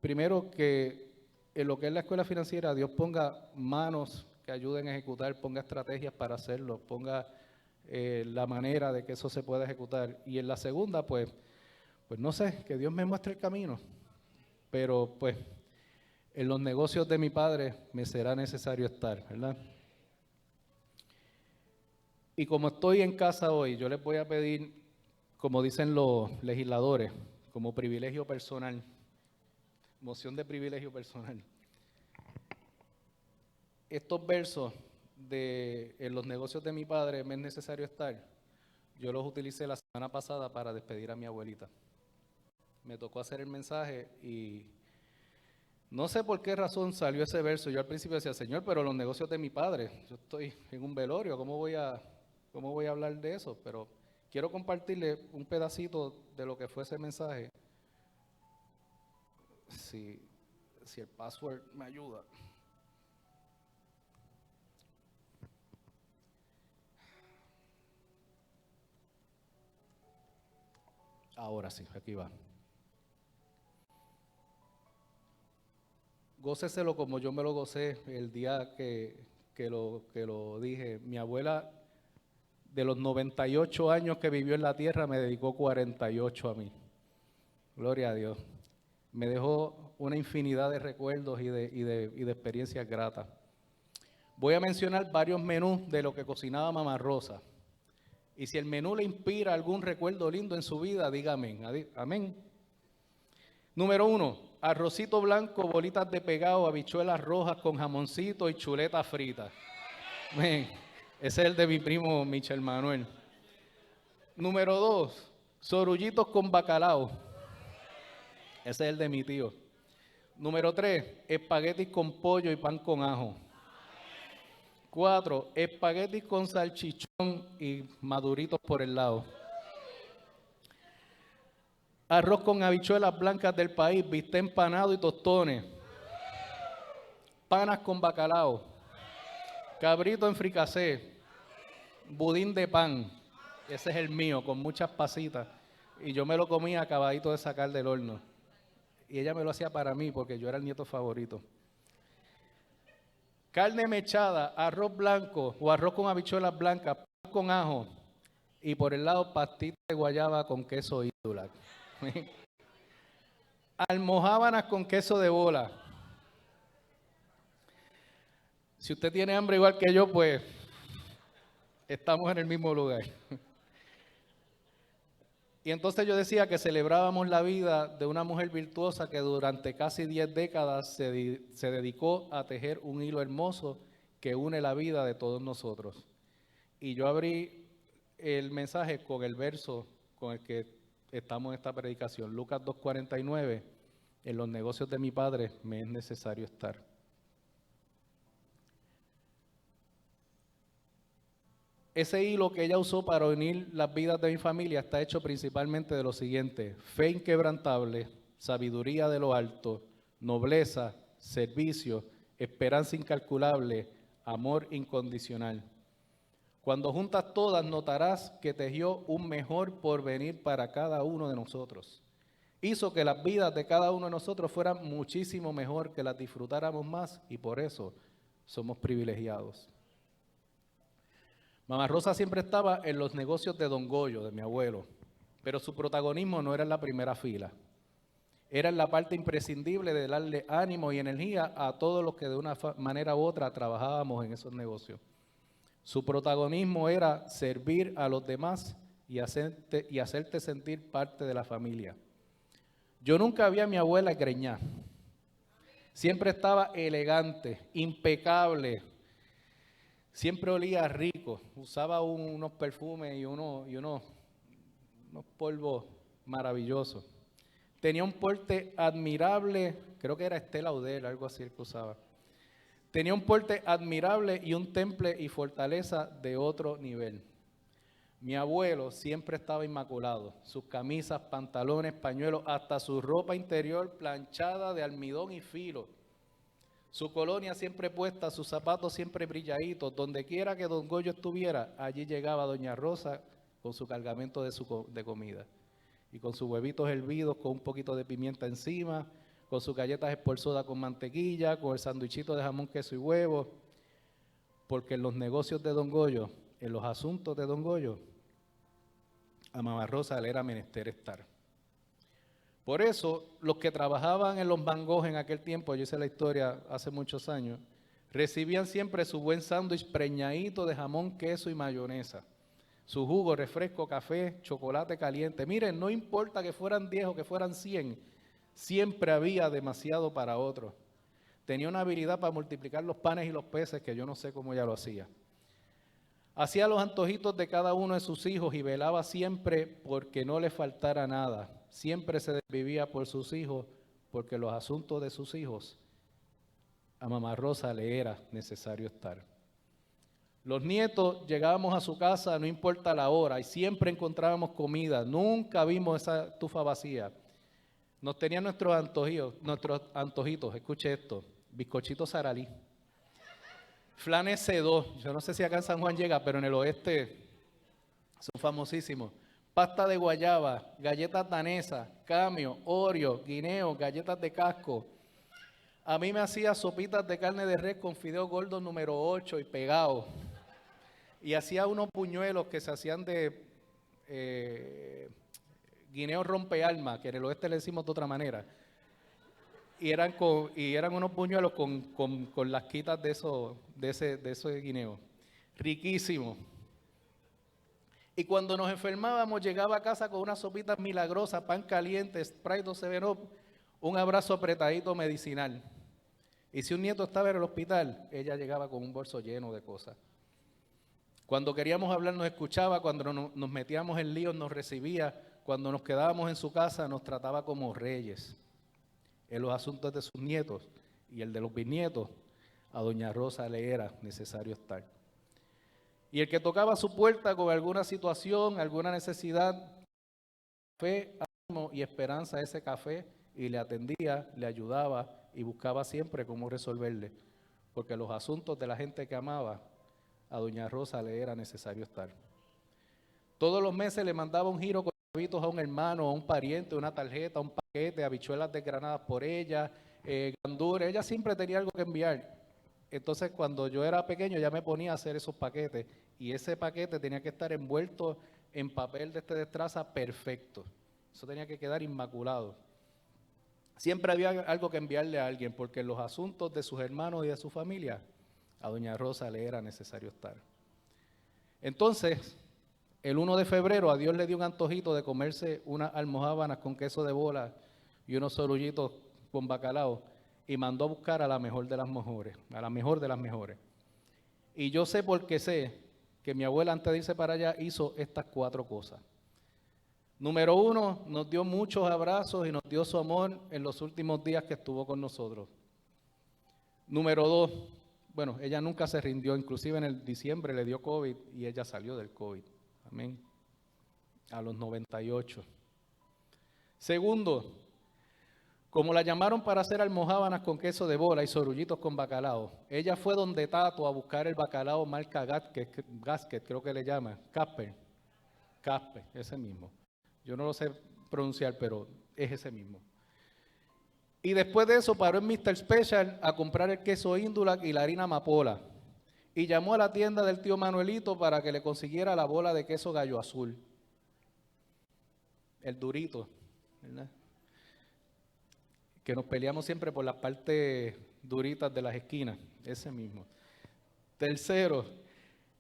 primero, que en lo que es la escuela financiera, Dios ponga manos que ayuden a ejecutar, ponga estrategias para hacerlo, ponga la manera de que eso se pueda ejecutar. Y en la segunda, pues no sé, que Dios me muestre el camino. Pero pues en los negocios de mi padre me será necesario estar, ¿verdad? Y como estoy en casa hoy, yo les voy a pedir, como dicen los legisladores, como privilegio personal, moción de privilegio personal. Estos versos de en los negocios de mi padre me es necesario estar, yo los utilicé la semana pasada para despedir a mi abuelita. Me tocó hacer el mensaje y no sé por qué razón salió ese verso. Yo al principio decía, Señor, pero los negocios de mi padre, yo estoy en un velorio, ¿cómo voy a hablar de eso? Pero quiero compartirle un pedacito de lo que fue ese mensaje. Si el password me ayuda. Ahora sí, aquí va. Góceselo como yo me lo gocé el día que lo dije. Mi abuela, de los 98 años que vivió en la tierra, me dedicó 48 a mí. Gloria a Dios. Me dejó una infinidad de recuerdos y de experiencias gratas. Voy a mencionar varios menús de lo que cocinaba Mamá Rosa. Y si el menú le inspira algún recuerdo lindo en su vida, dígame amén. Amén. Número 1, arrocito blanco, bolitas de pegado, habichuelas rojas con jamoncito y chuleta frita. Amén. Ese es el de mi primo Michel Manuel. Número 2, sorullitos con bacalao. Ese es el de mi tío. Número 3, espaguetis con pollo y pan con ajo. 4, espaguetis con salchichón y maduritos por el lado. Arroz con habichuelas blancas del país, bistec empanado y tostones. Panas con bacalao. Cabrito en fricasé. Budín de pan. Ese es el mío, con muchas pasitas. Y yo me lo comía acabadito de sacar del horno. Y ella me lo hacía para mí porque yo era el nieto favorito. Carne mechada, arroz blanco o arroz con habichuelas blancas, pan con ajo. Y por el lado, pastita de guayaba con queso ídula. Almojábanas con queso de bola. Si usted tiene hambre igual que yo, pues estamos en el mismo lugar. Y entonces yo decía que celebrábamos la vida de una mujer virtuosa que durante casi 10 décadas se dedicó a tejer un hilo hermoso que une la vida de todos nosotros. Y yo abrí el mensaje con el verso con el que estamos en esta predicación, Lucas 2:49, en los negocios de mi padre me es necesario estar. Ese hilo que ella usó para unir las vidas de mi familia está hecho principalmente de lo siguiente: fe inquebrantable, sabiduría de lo alto, nobleza, servicio, esperanza incalculable, amor incondicional. Cuando juntas todas, notarás que tejió un mejor porvenir para cada uno de nosotros. Hizo que las vidas de cada uno de nosotros fueran muchísimo mejor, que las disfrutáramos más, y por eso somos privilegiados. Mamá Rosa siempre estaba en los negocios de Don Goyo, de mi abuelo, pero su protagonismo no era en la primera fila. Era en la parte imprescindible de darle ánimo y energía a todos los que de una manera u otra trabajábamos en esos negocios. Su protagonismo era servir a los demás y hacerte sentir parte de la familia. Yo nunca vi a mi abuela greñar. Siempre estaba elegante, impecable. Siempre olía rico. Usaba unos perfumes y unos polvos maravillosos. Tenía un porte admirable, creo que era Estée Lauder, algo así el que usaba. Tenía un porte admirable y un temple y fortaleza de otro nivel. Mi abuelo siempre estaba inmaculado. Sus camisas, pantalones, pañuelos, hasta su ropa interior planchada de almidón y filo. Su colonia siempre puesta, sus zapatos siempre brilladitos. Donde quiera que Don Goyo estuviera, allí llegaba Doña Rosa con su cargamento de comida. Y con sus huevitos hervidos, con un poquito de pimienta encima, con sus galletas espolsodas con mantequilla, con el sanduichito de jamón, queso y huevo. Porque en los negocios de Don Goyo, en los asuntos de Don Goyo, a Mamá Rosa le era menester estar. Por eso, los que trabajaban en los mangos en aquel tiempo, yo hice la historia hace muchos años, recibían siempre su buen sándwich preñadito de jamón, queso y mayonesa. Su jugo, refresco, café, chocolate caliente. Miren, no importa que fueran 10 o que fueran 100, siempre había demasiado para otros. Tenía una habilidad para multiplicar los panes y los peces que yo no sé cómo ella lo hacía. Hacía los antojitos de cada uno de sus hijos y velaba siempre porque no le faltara nada. Siempre se desvivía por sus hijos, porque los asuntos de sus hijos, a Mamá Rosa le era necesario estar. Los nietos llegábamos a su casa, no importa la hora, y siempre encontrábamos comida. Nunca vimos esa estufa vacía. Nos tenían nuestros antojitos, escuche esto, bizcochitos Saralí, flanes C2, yo no sé si acá en San Juan llega, pero en el oeste son famosísimos. Pasta de guayaba, galletas danesas, camio, Oreo, guineo, galletas de casco. A mí me hacía sopitas de carne de res con fideo gordo número 8 y pegado. Y hacía unos puñuelos que se hacían de guineo rompealma, que en el oeste le decimos de otra manera. Y eran unos puñuelos con las quitas de ese guineo. Riquísimo. Y cuando nos enfermábamos, llegaba a casa con unas sopitas milagrosas, pan caliente, Sprite o 7-Up, un abrazo apretadito medicinal. Y si un nieto estaba en el hospital, ella llegaba con un bolso lleno de cosas. Cuando queríamos hablar nos escuchaba, cuando nos metíamos en líos nos recibía, cuando nos quedábamos en su casa nos trataba como reyes. En los asuntos de sus nietos y el de los bisnietos, a Doña Rosa le era necesario estar. Y el que tocaba su puerta con alguna situación, alguna necesidad, fe, ánimo y esperanza a ese café, y le atendía, le ayudaba y buscaba siempre cómo resolverle, porque los asuntos de la gente que amaba, a Doña Rosa le era necesario estar. Todos los meses le mandaba un giro con chavitos a un hermano, a un pariente, una tarjeta, un paquete, habichuelas desgranadas por ella, gandules. Ella siempre tenía algo que enviar. Entonces, cuando yo era pequeño, ya me ponía a hacer esos paquetes, y ese paquete tenía que estar envuelto en papel de destraza perfecto. Eso tenía que quedar inmaculado. Siempre había algo que enviarle a alguien, porque en los asuntos de sus hermanos y de su familia, a Doña Rosa le era necesario estar. Entonces, el 1 de febrero a Dios le dio un antojito de comerse unas almojábanas con queso de bola y unos sorullitos con bacalao, y mandó a buscar a la mejor de las mejores, a la mejor de las mejores. Y yo sé porque sé que mi abuela, antes de irse para allá, hizo estas 4 cosas. Número 1, nos dio muchos abrazos y nos dio su amor en los últimos días que estuvo con nosotros. Número 2, bueno, ella nunca se rindió, inclusive en el diciembre le dio COVID y ella salió del COVID. Amén. A los 98. Segundo, Como la llamaron para hacer almojábanas con queso de bola y sorullitos con bacalao, ella fue donde Tato a buscar el bacalao marca Gasket, creo que le llama, Casper, ese mismo. Yo no lo sé pronunciar, pero es ese mismo. Y después de eso paró en Mr. Special a comprar el queso Indulac y la harina amapola. Y llamó a la tienda del tío Manuelito para que le consiguiera la bola de queso Gallo Azul. El durito, ¿verdad? Que nos peleamos siempre por las partes duritas de las esquinas, ese mismo. Tercero,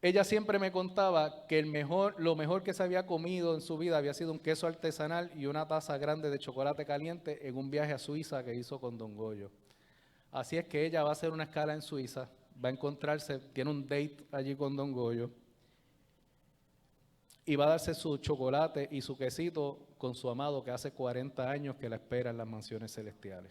ella siempre me contaba que lo mejor que se había comido en su vida había sido un queso artesanal y una taza grande de chocolate caliente en un viaje a Suiza que hizo con Don Goyo. Así es que ella va a hacer una escala en Suiza, va a encontrarse, tiene un date allí con Don Goyo y va a darse su chocolate y su quesito con su amado que hace 40 años que la espera en las mansiones celestiales.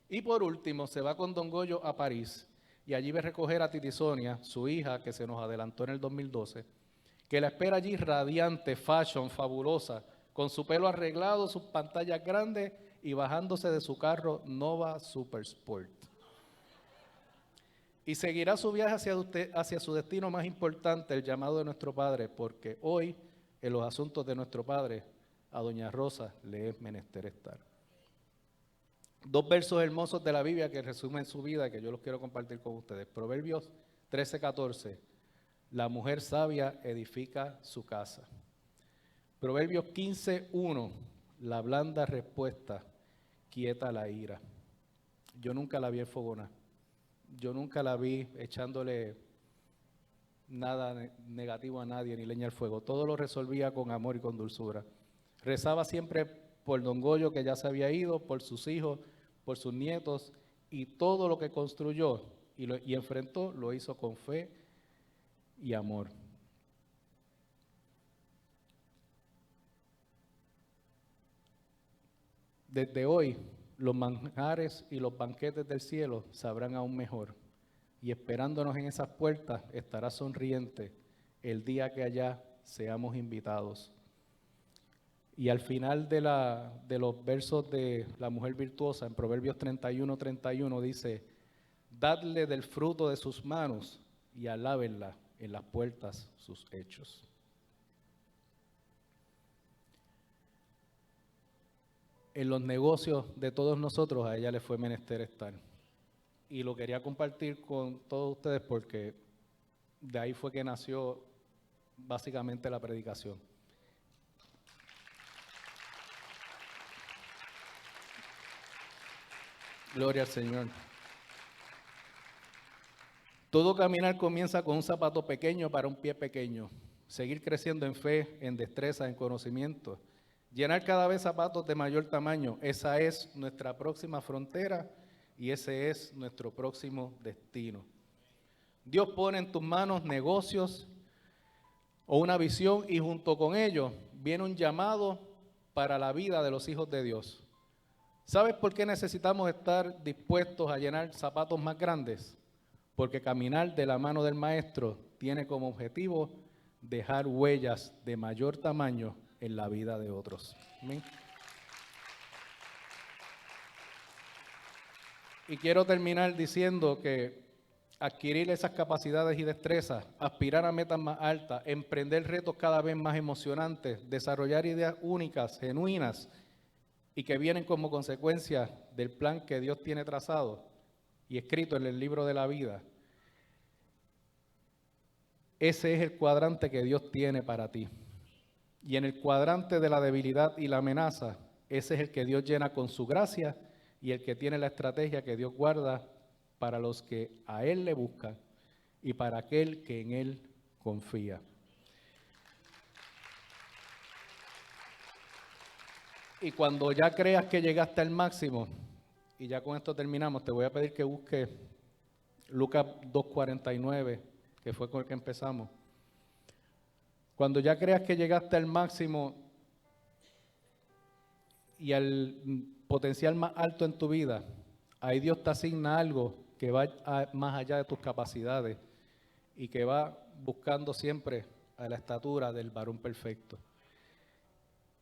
Y por último, se va con Don Goyo a París y allí va a recoger a Titi Sonia, su hija, que se nos adelantó en el 2012, que la espera allí radiante, fashion, fabulosa, con su pelo arreglado, sus pantallas grandes y bajándose de su carro Nova Super Sport. Y seguirá su viaje hacia su destino más importante, el llamado de nuestro Padre, porque hoy, en los asuntos de nuestro Padre, a Doña Rosa le es menester estar. Dos versos hermosos de la Biblia que resumen su vida, que yo los quiero compartir con ustedes. Proverbios 13:14. La mujer sabia edifica su casa. Proverbios 15:1. La blanda respuesta quieta la ira. Yo nunca la vi enfogonada. Yo nunca la vi echándole nada negativo a nadie ni leña al fuego. Todo lo resolvía con amor y con dulzura. Rezaba siempre por Don Goyo, que ya se había ido, por sus hijos, por sus nietos, y todo lo que construyó y enfrentó lo hizo con fe y amor. Desde hoy, los manjares y los banquetes del cielo sabrán aún mejor, y esperándonos en esas puertas estará sonriente el día que allá seamos invitados. Y al final de los versos de la mujer virtuosa, en Proverbios 31:31, dice: dadle del fruto de sus manos y alábenla en las puertas sus hechos. En los negocios de todos nosotros a ella le fue menester estar. Y lo quería compartir con todos ustedes porque de ahí fue que nació básicamente la predicación. Gloria al Señor. Todo caminar comienza con un zapato pequeño para un pie pequeño. Seguir creciendo en fe, en destreza, en conocimiento. Llenar cada vez zapatos de mayor tamaño. Esa es nuestra próxima frontera y ese es nuestro próximo destino. Dios pone en tus manos negocios o una visión y junto con ello viene un llamado para la vida de los hijos de Dios. ¿Sabes por qué necesitamos estar dispuestos a llenar zapatos más grandes? Porque caminar de la mano del Maestro tiene como objetivo dejar huellas de mayor tamaño en la vida de otros. ¿Amén? Y quiero terminar diciendo que adquirir esas capacidades y destrezas, aspirar a metas más altas, emprender retos cada vez más emocionantes, desarrollar ideas únicas, genuinas, y que vienen como consecuencia del plan que Dios tiene trazado y escrito en el libro de la vida. Ese es el cuadrante que Dios tiene para ti. Y en el cuadrante de la debilidad y la amenaza, ese es el que Dios llena con su gracia y el que tiene la estrategia que Dios guarda para los que a Él le buscan y para aquel que en Él confía. Y cuando ya creas que llegaste al máximo, y ya con esto terminamos, te voy a pedir que busques Lucas 2:49, que fue con el que empezamos. Cuando ya creas que llegaste al máximo y al potencial más alto en tu vida, ahí Dios te asigna algo que va más allá de tus capacidades y que va buscando siempre a la estatura del varón perfecto.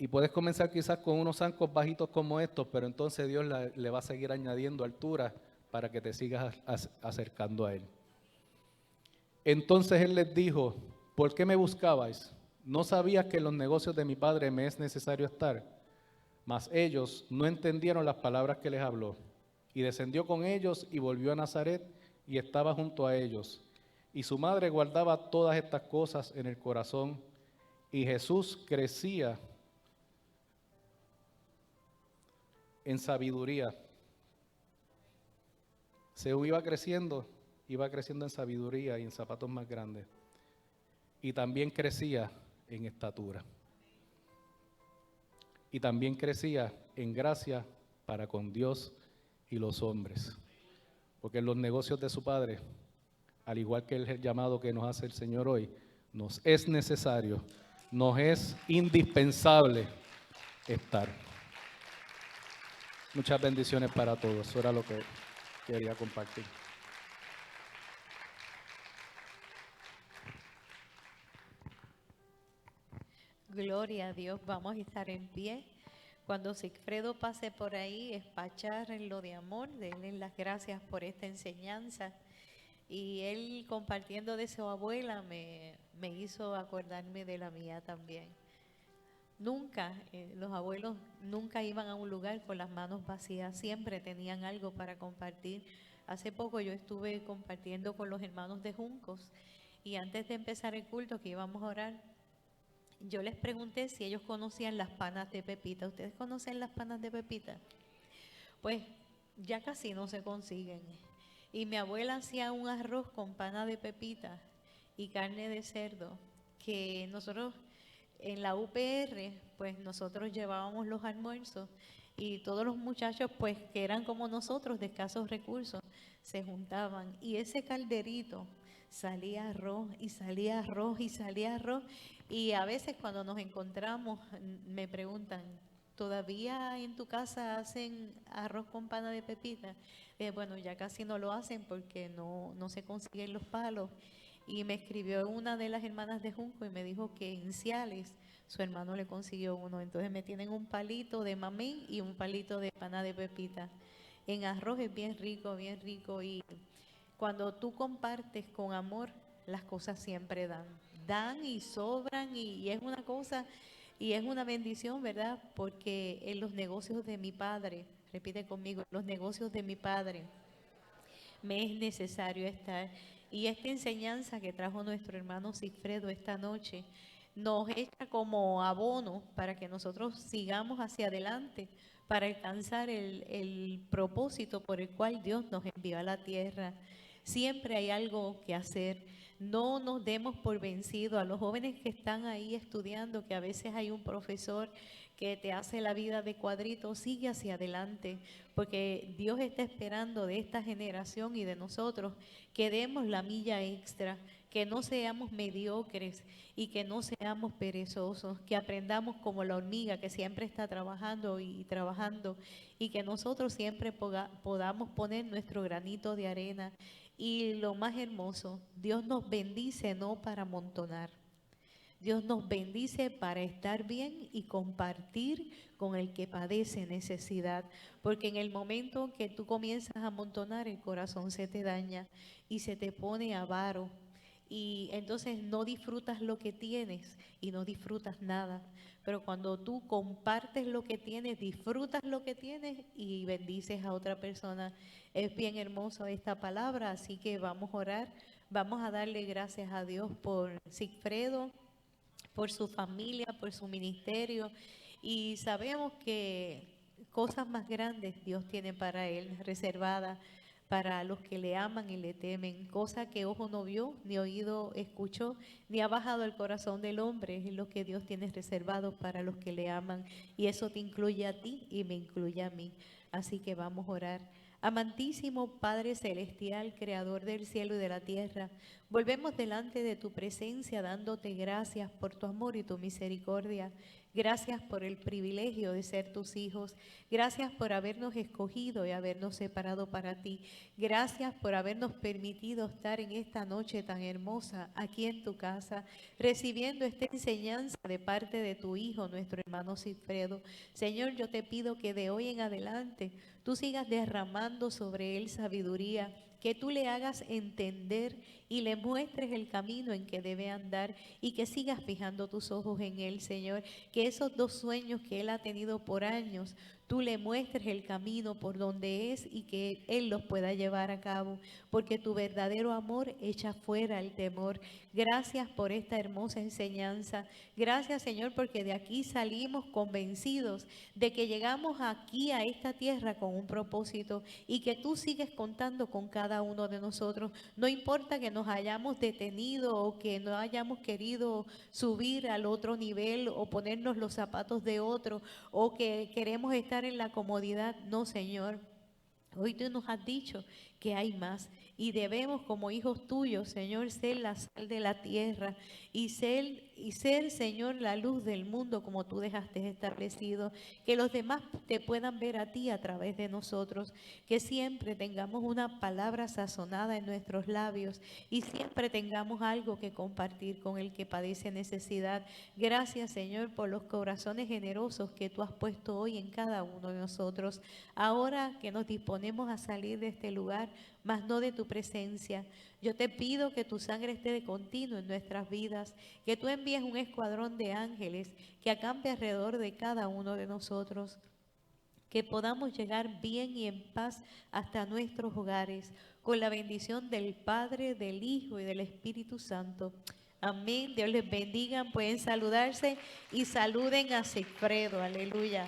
Y puedes comenzar quizás con unos zancos bajitos como estos, pero entonces Dios le va a seguir añadiendo altura para que te sigas acercando a Él. Entonces Él les dijo, ¿por qué me buscabais? ¿No sabías que en los negocios de mi Padre me es necesario estar? Mas ellos no entendieron las palabras que les habló. Y descendió con ellos y volvió a Nazaret y estaba junto a ellos. Y su madre guardaba todas estas cosas en el corazón. Y Jesús crecía en sabiduría. Se iba creciendo en sabiduría y en zapatos más grandes. Y también crecía en estatura. Y también crecía en gracia para con Dios y los hombres. Porque en los negocios de su Padre, al igual que el llamado que nos hace el Señor hoy, nos es necesario, nos es indispensable estar. Muchas bendiciones para todos. Eso era lo que quería compartir. Gloria a Dios, vamos a estar en pie. Cuando Sigfredo pase por ahí, espacharlo de amor, denle las gracias por esta enseñanza. Y él compartiendo de su abuela me hizo acordarme de la mía también. Nunca, los abuelos nunca iban a un lugar con las manos vacías, siempre tenían algo para compartir. Hace poco yo estuve compartiendo con los hermanos de Juncos y antes de empezar el culto que íbamos a orar, yo les pregunté si ellos conocían las panas de pepita. ¿Ustedes conocen las panas de pepita? Pues ya casi no se consiguen. Y mi abuela hacía un arroz con pana de pepita y carne de cerdo, que nosotros en la UPR, pues nosotros llevábamos los almuerzos y todos los muchachos, pues que eran como nosotros, de escasos recursos, se juntaban. Y ese calderito salía arroz y salía arroz y salía arroz. Y a veces cuando nos encontramos me preguntan, ¿todavía en tu casa hacen arroz con pana de pepita? Bueno, ya casi no lo hacen porque no se consiguen los palos. Y me escribió una de las hermanas de Junco y me dijo que en Ciales su hermano le consiguió uno. Entonces me tienen un palito de mamey y un palito de pana de pepita. En arroz es bien rico, bien rico. Y cuando tú compartes con amor, las cosas siempre dan. Dan y sobran y es una cosa y es una bendición, ¿verdad? Porque en los negocios de mi Padre, repite conmigo, en los negocios de mi Padre me es necesario estar. Y esta enseñanza que trajo nuestro hermano Sigfredo esta noche nos echa como abono para que nosotros sigamos hacia adelante, para alcanzar el propósito por el cual Dios nos envió a la tierra. Siempre hay algo que hacer. No nos demos por vencidos. A los jóvenes que están ahí estudiando, que a veces hay un profesor que te hace la vida de cuadrito, sigue hacia adelante, porque Dios está esperando de esta generación y de nosotros que demos la milla extra, que no seamos mediocres y que no seamos perezosos, que aprendamos como la hormiga que siempre está trabajando y trabajando y que nosotros siempre podamos poner nuestro granito de arena. Y lo más hermoso, Dios nos bendice no para amontonar. Dios nos bendice para estar bien y compartir con el que padece necesidad, porque en el momento que tú comienzas a amontonar, el corazón se te daña y se te pone avaro. Y entonces no disfrutas lo que tienes y no disfrutas nada. Pero cuando tú compartes lo que tienes, disfrutas lo que tienes y bendices a otra persona. Es bien hermoso esta palabra, así que vamos a orar. Vamos a darle gracias a Dios por Sigfredo, por su familia, por su ministerio. Y sabemos que cosas más grandes Dios tiene para él, reservadas para los que le aman y le temen, cosa que ojo no vio, ni oído escuchó, ni ha bajado el corazón del hombre, es lo que Dios tiene reservado para los que le aman, y eso te incluye a ti y me incluye a mí. Así que vamos a orar. Amantísimo Padre Celestial, Creador del cielo y de la tierra, Volvemos delante de tu presencia dándote gracias por tu amor y tu misericordia. Gracias por el privilegio de ser tus hijos. Gracias por habernos escogido y habernos separado para ti. Gracias por habernos permitido estar en esta noche tan hermosa aquí en tu casa, recibiendo esta enseñanza de parte de tu Hijo, nuestro hermano Sigfredo. Señor, yo te pido que de hoy en adelante tú sigas derramando sobre él sabiduría, que tú le hagas entender y le muestres el camino en que debe andar y que sigas fijando tus ojos en él, Señor. Que esos 2 sueños que él ha tenido por años, tú le muestres el camino por donde es y que él los pueda llevar a cabo, porque tu verdadero amor echa fuera el temor. Gracias por esta hermosa enseñanza. Gracias, Señor, porque de aquí salimos convencidos de que llegamos aquí a esta tierra con un propósito y que tú sigues contando con cada uno de nosotros. No importa que nos hayamos detenido o que no hayamos querido subir al otro nivel o ponernos los zapatos de otro o que queremos estar en la comodidad. No, Señor. Hoy tú nos has dicho que hay más y debemos como hijos tuyos, Señor, ser la sal de la tierra y ser, Señor, la luz del mundo como tú dejaste establecido, que los demás te puedan ver a ti a través de nosotros, que siempre tengamos una palabra sazonada en nuestros labios y siempre tengamos algo que compartir con el que padece necesidad. Gracias, Señor, por los corazones generosos que tú has puesto hoy en cada uno de nosotros. Ahora que nos disponemos a salir de este lugar, mas no de tu presencia, yo te pido que tu sangre esté de continuo en nuestras vidas, que tú envíes un escuadrón de ángeles que acampe alrededor de cada uno de nosotros, que podamos llegar bien y en paz hasta nuestros hogares, con la bendición del Padre, del Hijo y del Espíritu Santo. Amén. Dios les bendiga. Pueden saludarse y saluden a Sigfredo. Aleluya.